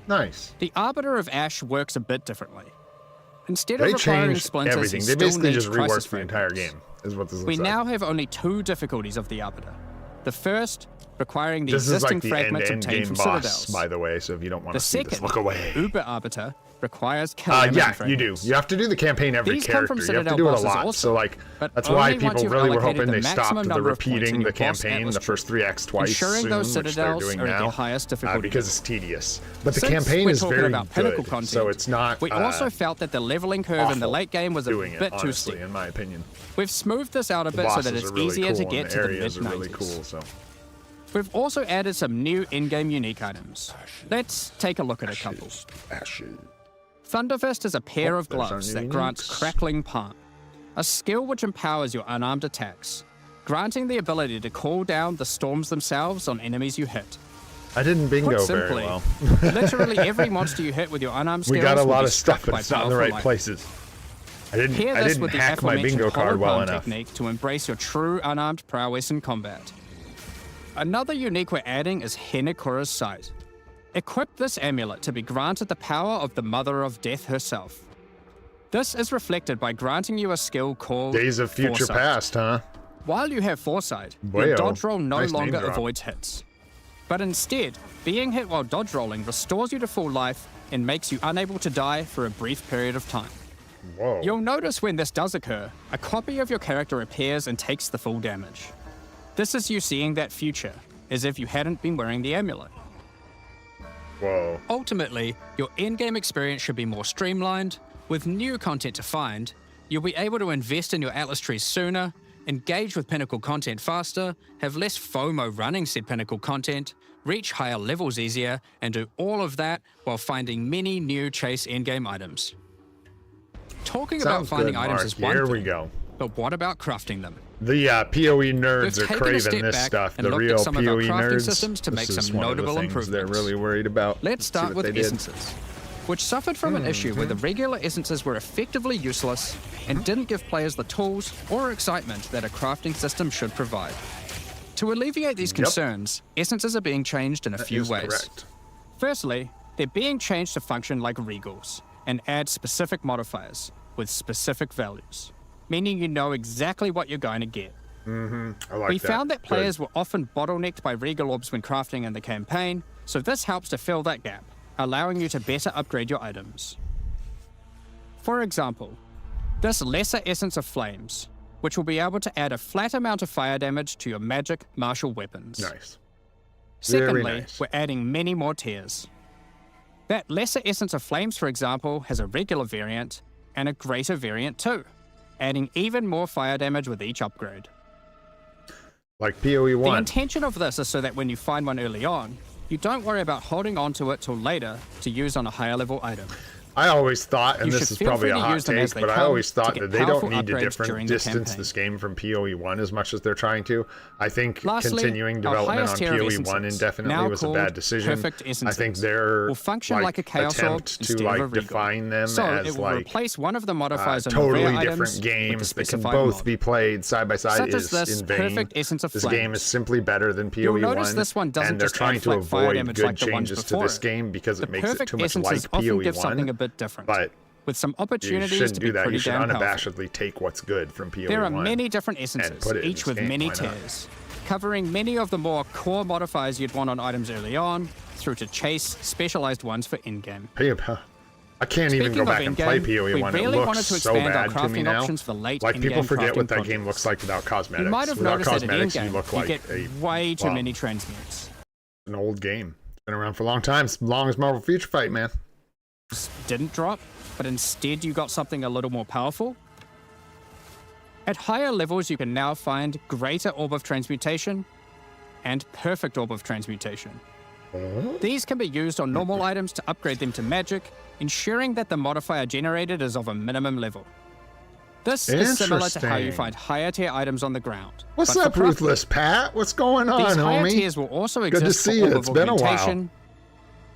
Nice. The Arbiter of Ash works a bit differently. Instead They of requiring changed splinters, everything. you They still basically need just crisis reworked the entire fragments. game, is what this looks We like. now have only 2 difficulties of the Arbiter. The first, requiring the This is existing like the fragments end obtained game from boss, citadels. by the way, so if you don't want The to see second, this, look away. Uber Arbiter, requires calamity Yeah, fragments. you do. You have to do the campaign every These come character. from You have to Citadel do it a bosses lot. also, So like but that's why only once people you've really were allocated hoping the they stopped maximum the number of points in repeating your the boss campaign, Atlas the first 3x twice ensuring soon, those which they're citadels doing are at now, their highest difficulty because it's tedious. But the Since campaign we're is talking very about Pinnacle good, content, so it's not. we also felt that the leveling curve in the late game was a doing bit it, too honestly, steep. in my opinion. We've smoothed this out a The bit so that bosses it's are really easier cool, to and get the to the areas are mid-90s. really cool. So We've also added some new in-game unique items. Let's take a look at a couple. Ashes. Thunderfist is a pair of there's our gloves new that grants uniques. Crackling Palm, a skill which empowers your unarmed attacks, granting the ability to call down the storms themselves on enemies you hit. I didn't bingo Put very simply, well. literally every monster you hit with your unarmed skills We got a will lot be of stuff, struck but by it's not in the powerful right lightning. places. I Pair didn't this with the hack my aforementioned bingo card hollow well palm enough. technique to embrace your true unarmed prowess in combat. Another unique we're adding is Hinekura's Sight. Equip this amulet to be granted the power of the Mother of Death herself. This is reflected by granting you a skill called Days of Future Foresight. Past, huh? While you have Foresight, Bueno. your dodge roll no Nice name longer drop. avoids hits. But instead, being hit while dodge rolling restores you to full life and makes you unable to die for a brief period of time. Whoa. You'll notice when this does occur, a copy of your character appears and takes the full damage. This is you seeing that future, as if you hadn't been wearing the amulet. Whoa. Ultimately, your in-game experience should be more streamlined. With new content to find, you'll be able to invest in your Atlas trees sooner, engage with pinnacle content faster, have less FOMO running said pinnacle content, reach higher levels easier, and do all of that while finding many new chase endgame items. Talking about finding good, items Mark. is one Here thing, we go. but what about crafting them? The PoE nerds We've are taken a craving step this back stuff. and The looked at real some of our PoE crafting nerds. systems to make this is some one of the notable things they're improvements. really worried about. Let's see start what with they did. essences, which suffered from an issue where the regular essences were effectively useless and didn't give players the tools or excitement that a crafting system should provide. To alleviate these concerns, essences are being changed in a few is ways. correct. Firstly, they're being changed to function like regals and add specific modifiers with specific values, meaning you know exactly what you're going to get. I like We that. found that Good. players were often bottlenecked by regal orbs when crafting in the campaign, so this helps to fill that gap, allowing you to better upgrade your items. For example, this Lesser Essence of Flames, which will be able to add a flat amount of fire damage to your magic martial weapons. Nice. Secondly, Very nice. we're adding many more tiers. That Lesser Essence of Flames, for example, has a regular variant and a greater variant too, adding even more fire damage with each upgrade. Like PoE The 1. intention of this is so that when you find one early on, you don't worry about holding on to it till later to use on a higher level item. I always thought, and You this should is feel probably free a to hot use them take, as they but I come always to thought get that they don't powerful need to upgrades different during the distance campaign. this game from PoE 1 as much as they're trying to. I think Lastly, continuing our development on highest tier of PoE 1 essences, indefinitely now was a called bad decision. Perfect I Essences, think their will function like a Chaos Orb attempt to instead of a Regal. define them So as it will like replace one of the modifiers on the totally rare different items with the games that can specified both mod. be played side by side Such as is this in vain. Perfect Essence of This Flames. game is simply better than PoE You'll 1, notice this one doesn't and they're just add trying to flat fire avoid damage good like the ones changes to before this it. game because it The makes it Perfect too much Essences like often PoE give 1. something a bit different, But with some you opportunities shouldn't to do be that. pretty You should damn powerful. unabashedly take what's good from PoE 1. There are many different and essences, put it in each this with game. many Why not? tiers, covering many of the more core modifiers you'd want on items early on, through to chase specialized ones for in-game. I can't even Speaking go of back and play in-game, PoE we 1. really It wanted looks to so expand our bad to me crafting now. options for late Like people in-game forget what crafting that game projects. looks like without cosmetics. You might have Without noticed that at cosmetics, in-game, you look you like get way too well, many transmutes. an old game. It's been around for a long time. As long as Marvel Future Fight, man. Didn't drop, but instead you got something a little more powerful. At higher levels, you can now find Greater Orb of Transmutation and Perfect Orb of Transmutation. These can be used on normal items to upgrade them to magic, ensuring that the modifier generated is of a minimum level. This is similar to how you Interesting. find higher tier items on the ground. What's but for up, crafting. Ruthless Pat? What's going on, These higher homie? tiers will also Good to exist see for you. Orb It's of been a while. Augmentation,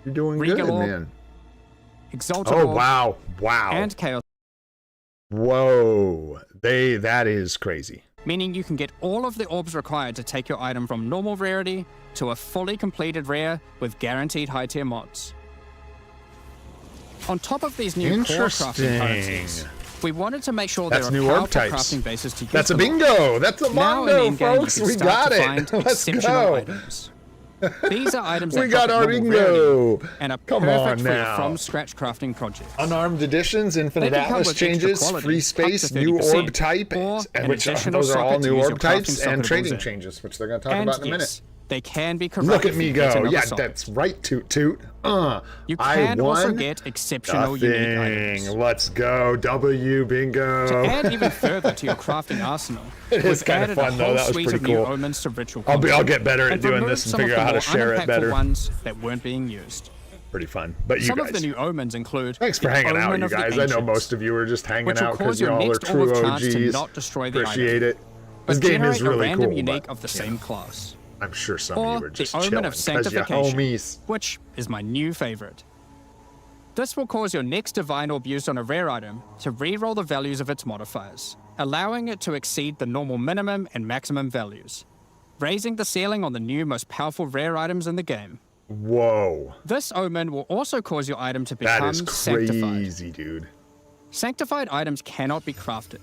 You're doing Regal good, Orb, man. Exalted Oh, Orb, wow. Wow. and Chaos, Whoa. That is crazy. meaning you can get all of the orbs required to take your item from normal rarity to a fully completed rare with guaranteed high tier mods. On top of these new core crafting currencies, we wanted to make sure That's there are new orb powerful types. crafting bases to use That's a them on. bingo. That's a Now in bongo, in-game, folks. you can We start got to it. find Let's exceptional go. items. These are items that We got drop our at normal bingo. rarity and are Come perfect on for your now. from-scratch crafting projects. Unarmed editions, infinite They can come atlas with extra changes, quality, free up space, to new 30%, orb type, or and an which additional those are all socket to new use orb your types crafting and socketables trading in. changes, which they're going to talk And about in a minute. yes, they can be corrupted. Look at me if you get go. another Yeah, sock. that's right, Toot Toot. You I can also won get exceptional unique items. nothing. Let's go. W bingo. To add even further to your crafting arsenal, It is we've kind of added fun, a though. whole That was suite pretty of new cool. omens to ritual I'll content, get better at and doing removed this and some of figure the out how to more share it unimpactful better. ones that weren't being used. Pretty fun. But you Some guys. of the new omens include Thanks for the hanging out, Omen you of the guys. I know Ancients, most of you are just hanging which will out because cause your y'all are next true orb of chance to OGs. not destroy the Appreciate item, it. This but game is generate really a random cool. unique but, of the you same know, class. I'm sure some of Or you are just the Omen chilling of because you're Sanctification, homies. which is my new favorite. This will cause your next divine orb used on a rare item to re-roll the values of its modifiers, allowing it to exceed the normal minimum and maximum values. raising the ceiling on the new most powerful rare items in the game. Whoa. This omen will also cause your item to become that is crazy, sanctified. dude. Sanctified items cannot be crafted,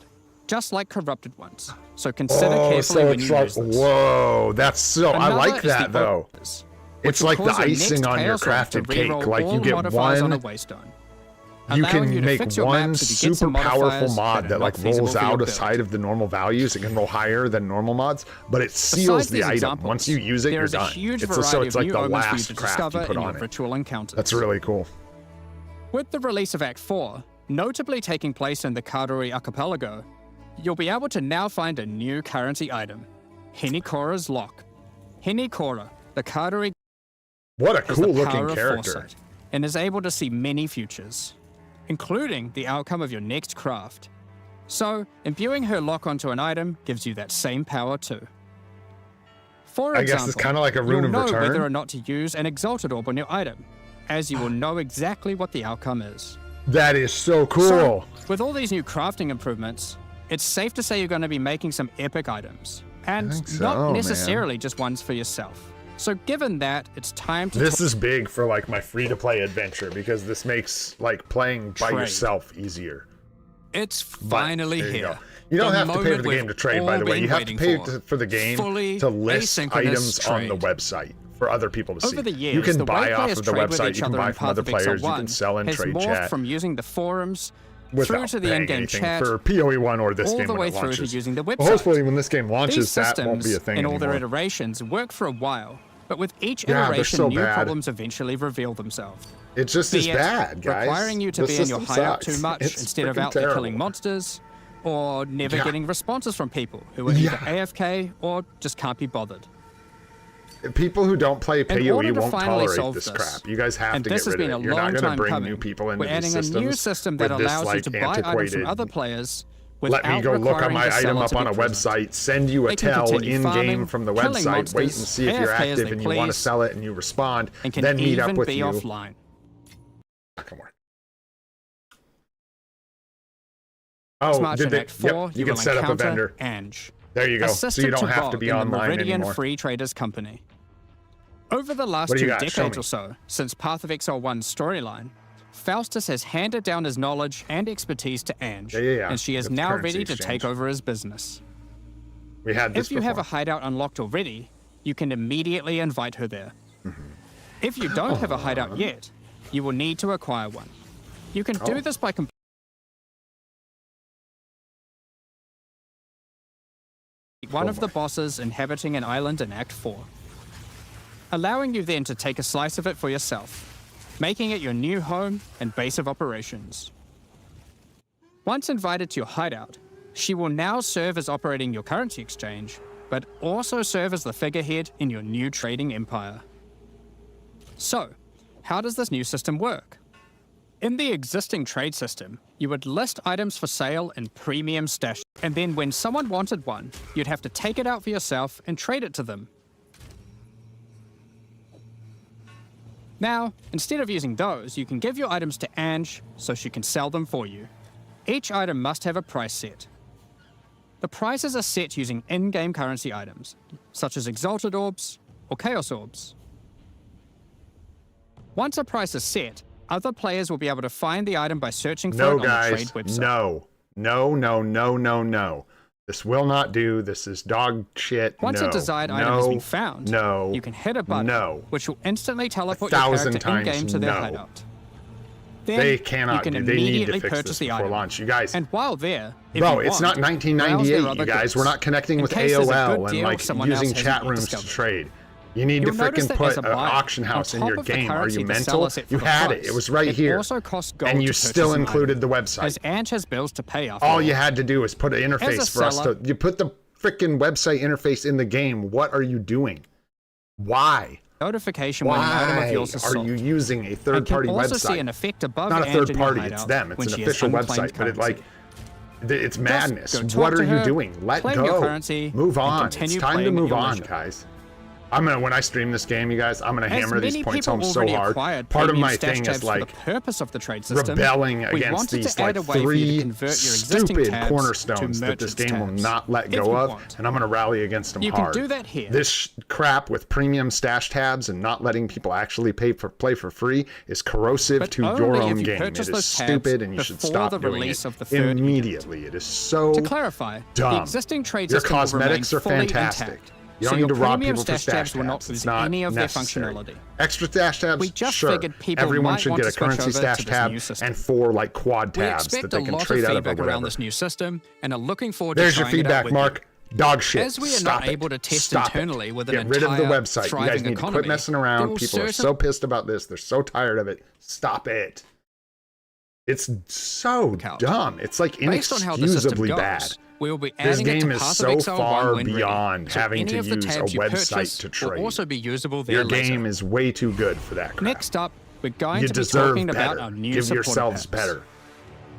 just like corrupted ones. So consider carefully when you use this. Whoa, that's so... I like that, though. Opens, it's like the icing on your crafted cake. Like, you get one... You can make one super powerful mod that like rolls out aside of the normal values. It can roll higher than normal mods, but it seals the item. Once you use it, you're done. So it's like the last craft you put on it. That's really cool. With the release of Act 4, notably taking place in the Karori Archipelago, you'll be able to now find a new currency item, Hinikora's Lock. Hinikora, the Karori... What a cool looking character. And is able to see many futures, including the outcome of your next craft. So, imbuing her lock onto an item gives you that same power too. For example, I guess it's kind of like a rune of return. You'll know whether or not to use an Exalted Orb on your item, as you will know exactly what the outcome is. That is so cool. So, with all these new crafting improvements, it's safe to say you're going to be making some epic items, and not necessarily just ones for yourself. So given that, it's time to... This is big for like my free-to-play adventure because this makes like playing by yourself easier. It's finally here. You don't have to pay for the game to trade, by the way. You have to pay for the game to list items on the website for other people to see. Over the years, you can buy off of the website, you can buy from other players, you can sell in trade chat. From using the forums through to the in-game chat, for PoE1 or this all game the way when it through launches. to using the website. Well, hopefully when this game launches, These that won't be a thing anymore. anymore. In all their iterations work for a while, but with each iteration, new problems eventually reveal themselves. It's just as bad, guys. Requiring you to be in your hideout too much instead of out there killing monsters, or never getting responses from people who are either AFK or just can't be bothered. People who don't play PoE won't tolerate this crap. You guys have to get rid of it. You're not going to bring new people into the systems. We're adding a new system that allows you to buy items from other players. Let me go look on my item up on a website, send you a tell in-game from the website, wait and see if you're active and you want to sell it and you respond, then meet up with you. Offline. Come on. Oh, did they? Yep, you can set up a vendor. There you go. So you don't have to be online anymore. Free Traders Company. Over the last 2 decades or so, since Path of Exile 1's storyline, Faustus has handed down his knowledge and expertise to Ange, and she is now ready to take over his business. We had this If you have a hideout unlocked already, you can immediately invite her there. If you don't have a hideout yet, you will need to acquire one. You can do this by one of the bosses inhabiting an island in Act 4, allowing you then to take a slice of it for yourself, making it your new home and base of operations. Once invited to your hideout, she will now serve as operating your currency exchange, but also serve as the figurehead in your new trading empire. So, how does this new system work? In the existing trade system, you would list items for sale in premium stash, and then when someone wanted one, you'd have to take it out for yourself and trade it to them. Now, instead of using those, you can give your items to Ange so she can sell them for you. Each item must have a price set. The prices are set using in-game currency items, such as Exalted Orbs or Chaos Orbs. Once a price is set, other players will be able to find the item by searching for it on the trade website. No. This will not do. This is dog shit. Once a desired item has been found, you can hit a button, which will instantly teleport your character in-game to their hideout. Then they cannot you can do. They need to immediately fix purchase this the before item. launch. You guys. And while there, bro, it's not 1998, you guys. We're not connecting with AOL and like using chat rooms to trade. You need to freaking put an auction house in your game. Are you mental? You had it. It was right here. And you still included the website. As Ange has bills to pay off. All you had to do is put an interface for us to... You put the freaking website interface in the game. What are you doing? Why? Notification when an item of yours is sold. Are you using a third-party website? Also see an effect above not a third-party, it's them. It's an official website, but it like... It's madness. What are you doing? Let go. Move on. It's time to move on, guys. when I stream this game, you guys, I'm gonna hammer these points home so hard. Part of my thing is like purpose of the trade system, rebelling against these like 3 stupid cornerstones that this game will not let go of, and I'm gonna rally against them hard. You can do that here. This crap with premium stash tabs and not letting people actually play for free is corrosive to your own game. It is stupid, and you should stop doing it immediately. It is so to clarify, dumb. The existing trade Your system cosmetics are fantastic. Intact. You don't need to rob people for stash tabs. It's not any of necessary. Their functionality. Extra stash tabs, sure. Everyone should get a currency stash tab and 4 like quad tabs that they can trade out of or whatever. Around this new system, and are looking forward There's to your feedback, Mark. Dog shit. As we are not able to test internally with an entire Get rid of the website. You guys need to quit messing around. People are so pissed about this. They're so tired of it. Stop it. It's so dumb. It's like inexcusably bad. We will be this game is Path so of Exile far 1 beyond having to use a website to trade. Will also be usable there Your game is way too good for that crap. Next up, we're going to be talking about our new Give yourselves packs. better.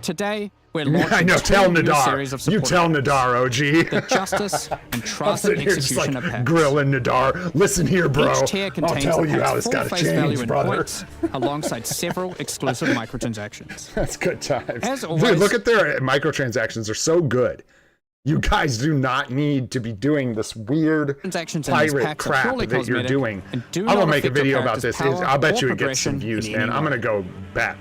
Today, we're launching I know, tell new Nadar. series of You tell Nadar, OG. The Justice and Trathon Executioner packs. Grilling Nadar. Listen here, bro. Each tier contains I'll tell you the how this full gotta face value change, in brother. points, alongside several exclusive microtransactions. That's good times. As always, dude, look at their microtransactions. They're so good. You guys do not need to be doing this weird pirate crap that you're doing. I'm gonna make a video about this. I'll bet you it gets some views, man. I'm gonna go bat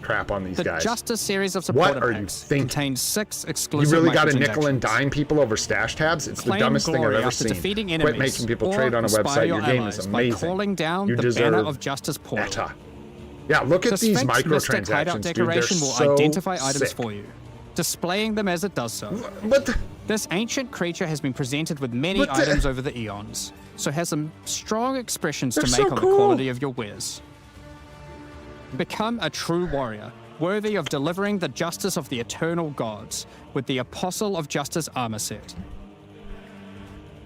crap on these guys. The Justice series of supporter what are you packs thinking? Contains 6 exclusive. You really got to nickel and dime people over stash tabs? It's the dumbest thing I've ever seen. Quit making people trade on a website. Your game is amazing. Calling down you the deserve banner of Justice portal. Yeah, look at these microtransactions, hideout decoration dude. will identify items for you, displaying them as it does so. This ancient creature has been presented with many items over the eons, so has some strong expressions to make on the quality of your wares. Become a true warrior, worthy of delivering the justice of the eternal gods with the Apostle of Justice armor set.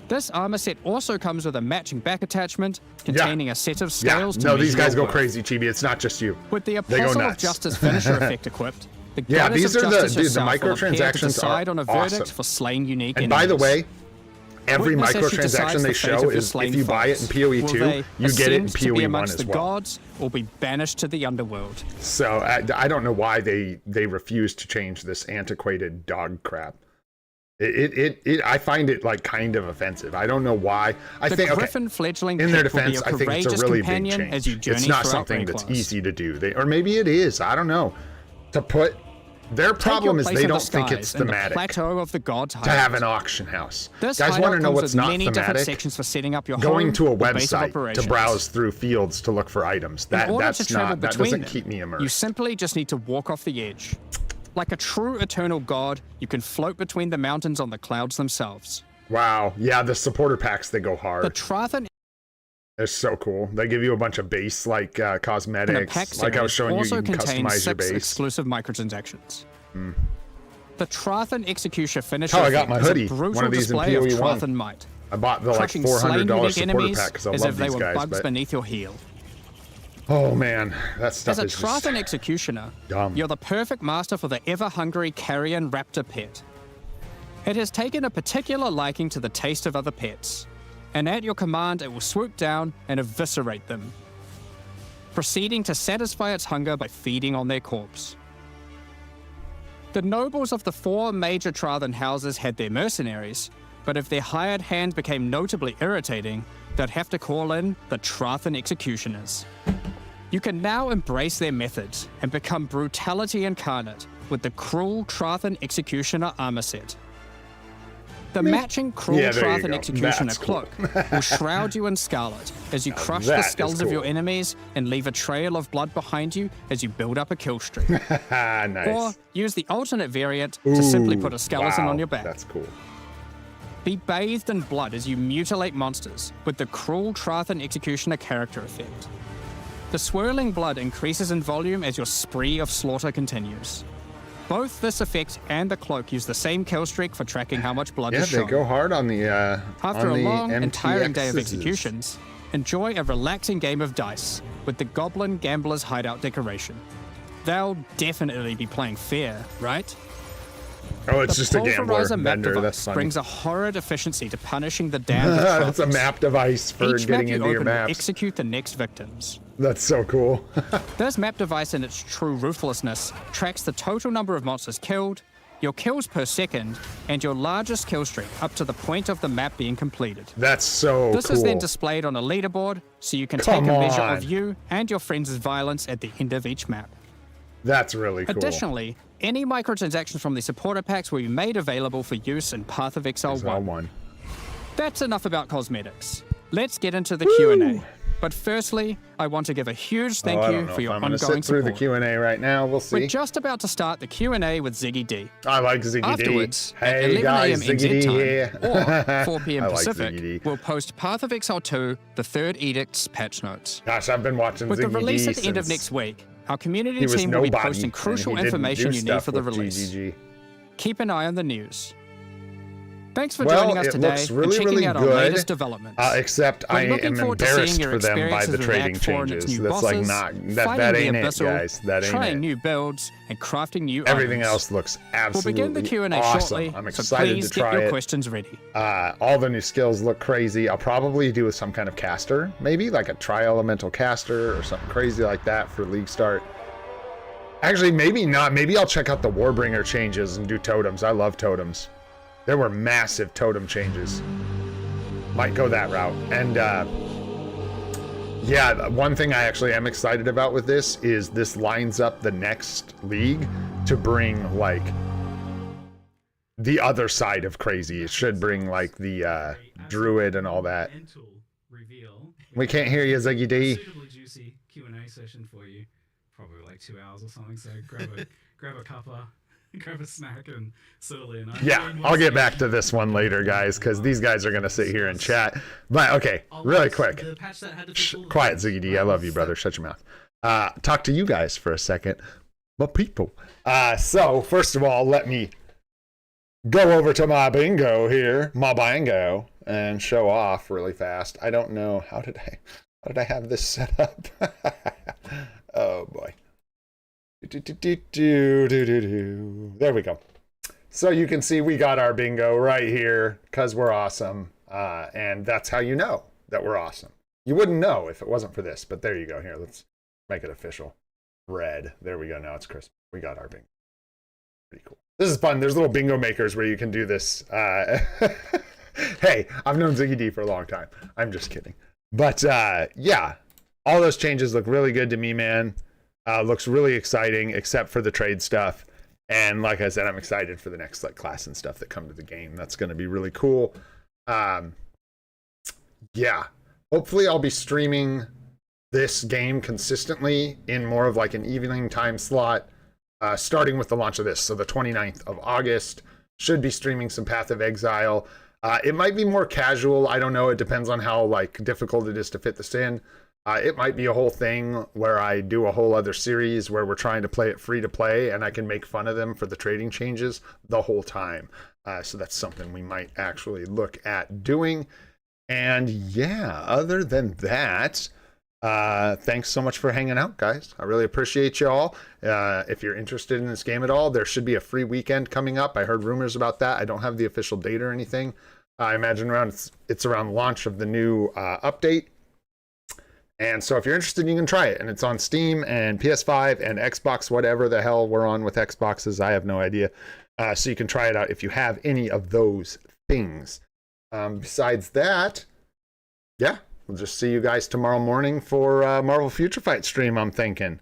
This armor set also comes with a matching back attachment containing a set of scales to no, these guys go worth. crazy, Chibi. It's not just you. With the Apostle of Justice finisher effect equipped, the these are the microtransactions to decide on a verdict awesome. for slain unique and enemies. by the way, every microtransaction they show is if you buy it in PoE 2, you get it in PoE 1 as well. Gods or be banished to the underworld. So I don't know why they refuse to change this antiquated dog crap. I find it like kind of offensive. I don't know why. I think Griffin fledgling in their defense, I think it's a really big change. It's not something that's easy to do. Or maybe it is. I don't know. To put their problem is they don't think it's thematic plateau of the gods to have an auction house. This guys want to know what's not many thematic? Sections for setting up your going home to a website to browse through fields to look for items. That doesn't keep me immersed. You simply just need to walk off the edge. Like a true eternal god, you can float between the mountains on the clouds themselves. Wow. Yeah, the supporter packs, they go hard. The Trathon. They're so cool. They give you a bunch of base like cosmetics. Like I was showing you, you can customize your base. Exclusive microtransactions. The Trathon Executioner finisher I got my hoodie. One of these in PoE PoE 1. Might. I bought the like $400 supporter pack because I love these guys. Bugs beneath your heel. Oh man, that stuff is just As a Trathon Executioner, dumb. You're the perfect master for the ever-hungry carrion raptor pet. It has taken a particular liking to the taste of other pets, and at your command it will swoop down and eviscerate them, proceeding to satisfy its hunger by feeding on their corpse. The nobles of the 4 major Trathon houses had their mercenaries, but if their hired hand became notably irritating, they'd have to call in the Trathon Executioners. You can now embrace their methods and become brutality incarnate with the Cruel Trathon Executioner armor set. The matching Cruel Trathon Executioner cloak will shroud you in scarlet as you crush the skulls of your enemies and leave a trail of blood behind you as you build up a kill streak. Nice. Or use the alternate variant to simply put a skeleton on your back. That's cool. Be bathed in blood as you mutilate monsters with the Cruel Trathon Executioner character effect. The swirling blood increases in volume as your spree of slaughter continues. Both this effect and the cloak use the same kill streak for tracking how much blood is shown. Yeah, they go hard on the After a long and tiring day of MTXs. executions, enjoy a relaxing game of dice with the Goblin Gambler's Hideout decoration. They'll definitely be playing fair, right? Oh, it's just a gambler map vendor. Device That's funny. brings a horrid efficiency to punishing the damned. That's a map device for Each getting map into your maps. Execute the next victims. That's so cool. This map device, in its true ruthlessness, tracks the total number of monsters killed, your kills per second, and your largest kill streak up to the point of the map being completed. That's so This cool. is then displayed on a leaderboard, so you can take a measure of you and your friends' violence at the end of each map. That's really cool. Additionally, any microtransactions from the supporter packs will be made available for use in Path of Exile 1. That's enough about cosmetics. Let's get into the Q&A. But firstly, I want to give a huge thank you for your ongoing support. I'm going to sit through the Q&A right now. We'll see. We're just about to start the Q&A with Ziggy D. I like Ziggy D. Afterwards, hey at 11 guys, a.m. Ziggy D NZ here. time, or 4 p.m. Pacific, like we'll post Path of Exile 2, the Third Edict's patch notes. Gosh, I've been watching With Ziggy D the release at the end of since next week, our community team will be posting crucial information you need for the release. Keep an eye on the news. Thanks for joining us today and checking out our latest developments. Except I am embarrassed for them by the trading changes. That's like not, that ain't it, guys. That ain't trying it. new builds and crafting new Everything items. else looks absolutely We'll begin the Q&A awesome. shortly, I'm so excited please to try get your it. questions ready. All the new skills look crazy. I'll probably do some kind of caster, maybe like a tri-elemental caster or something crazy like that for League Start. Actually, maybe not. Maybe I'll check out the Warbringer changes and do totems. I love totems. There were massive totem changes. Might go that route. And yeah, one thing I actually am excited about with this is this lines up the next league to bring like the other side of crazy. It should bring like the druid and all that. We can't hear you, Ziggy D. Suitably juicy Q&A session for you. Probably like 2 hours or something. So grab a cuppa. Grab a snack and settle in. Yeah, I'll get back to this one later, guys, because these guys are going to sit here and chat. But, okay, really quick. Quiet, Ziggy D. I love you, brother. Shut your mouth. Talk to you guys for a second. But people. So, first of all, let me go over to my bingo here, my bingo, and show off really fast. I don't know. How did I have this set up? Oh, boy. There we go. So you can see we got our bingo right here because we're awesome. And that's how you know that we're awesome. You wouldn't know if it wasn't for this, but there you go. Here, let's make it official. Red. There we go. Now it's Christmas. We got our bingo. Pretty cool. This is fun. There's little bingo makers where you can do this. Hey, I've known Ziggy D for a long time. I'm just kidding. But yeah, all those changes look really good to me, man. Looks really exciting, except for the trade stuff. And like I said, I'm excited for the next like class and stuff that come to the game. That's going to be really cool. Yeah, hopefully I'll be streaming this game consistently in more of like an evening time slot, starting with the launch of this. So the 29th of August, should be streaming some Path of Exile. It might be more casual. I don't know. It depends on how like difficult it is to fit this in. It might be a whole thing where I do a whole other series where we're trying to play it free to play and I can make fun of them for the trading changes the whole time. So that's something we might actually look at doing. And yeah, other than that, thanks so much for hanging out, guys. I really appreciate you all. If you're interested in this game at all, there should be a free weekend coming up. I heard rumors about that. I don't have the official date or anything. I imagine it's around launch of the new update. And so if you're interested, you can try it. And it's on Steam and PS5 and Xbox, whatever the hell we're on with Xboxes. I have no idea. So you can try it out if you have any of those things. Besides that, yeah, we'll just see you guys tomorrow morning for Marvel Future Fight stream, I'm thinking.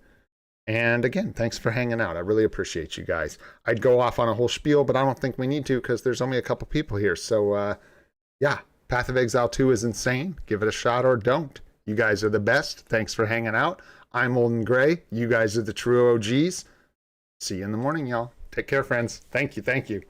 And again, thanks for hanging out. I really appreciate you guys. I'd go off on a whole spiel, but I don't think we need to because there's only a couple people here. So yeah, Path of Exile 2 is insane. Give it a shot or don't. You guys are the best. Thanks for hanging out. I'm Old and Gray. You guys are the true OGs. See you in the morning, y'all. Take care, friends. Thank you. Thank you.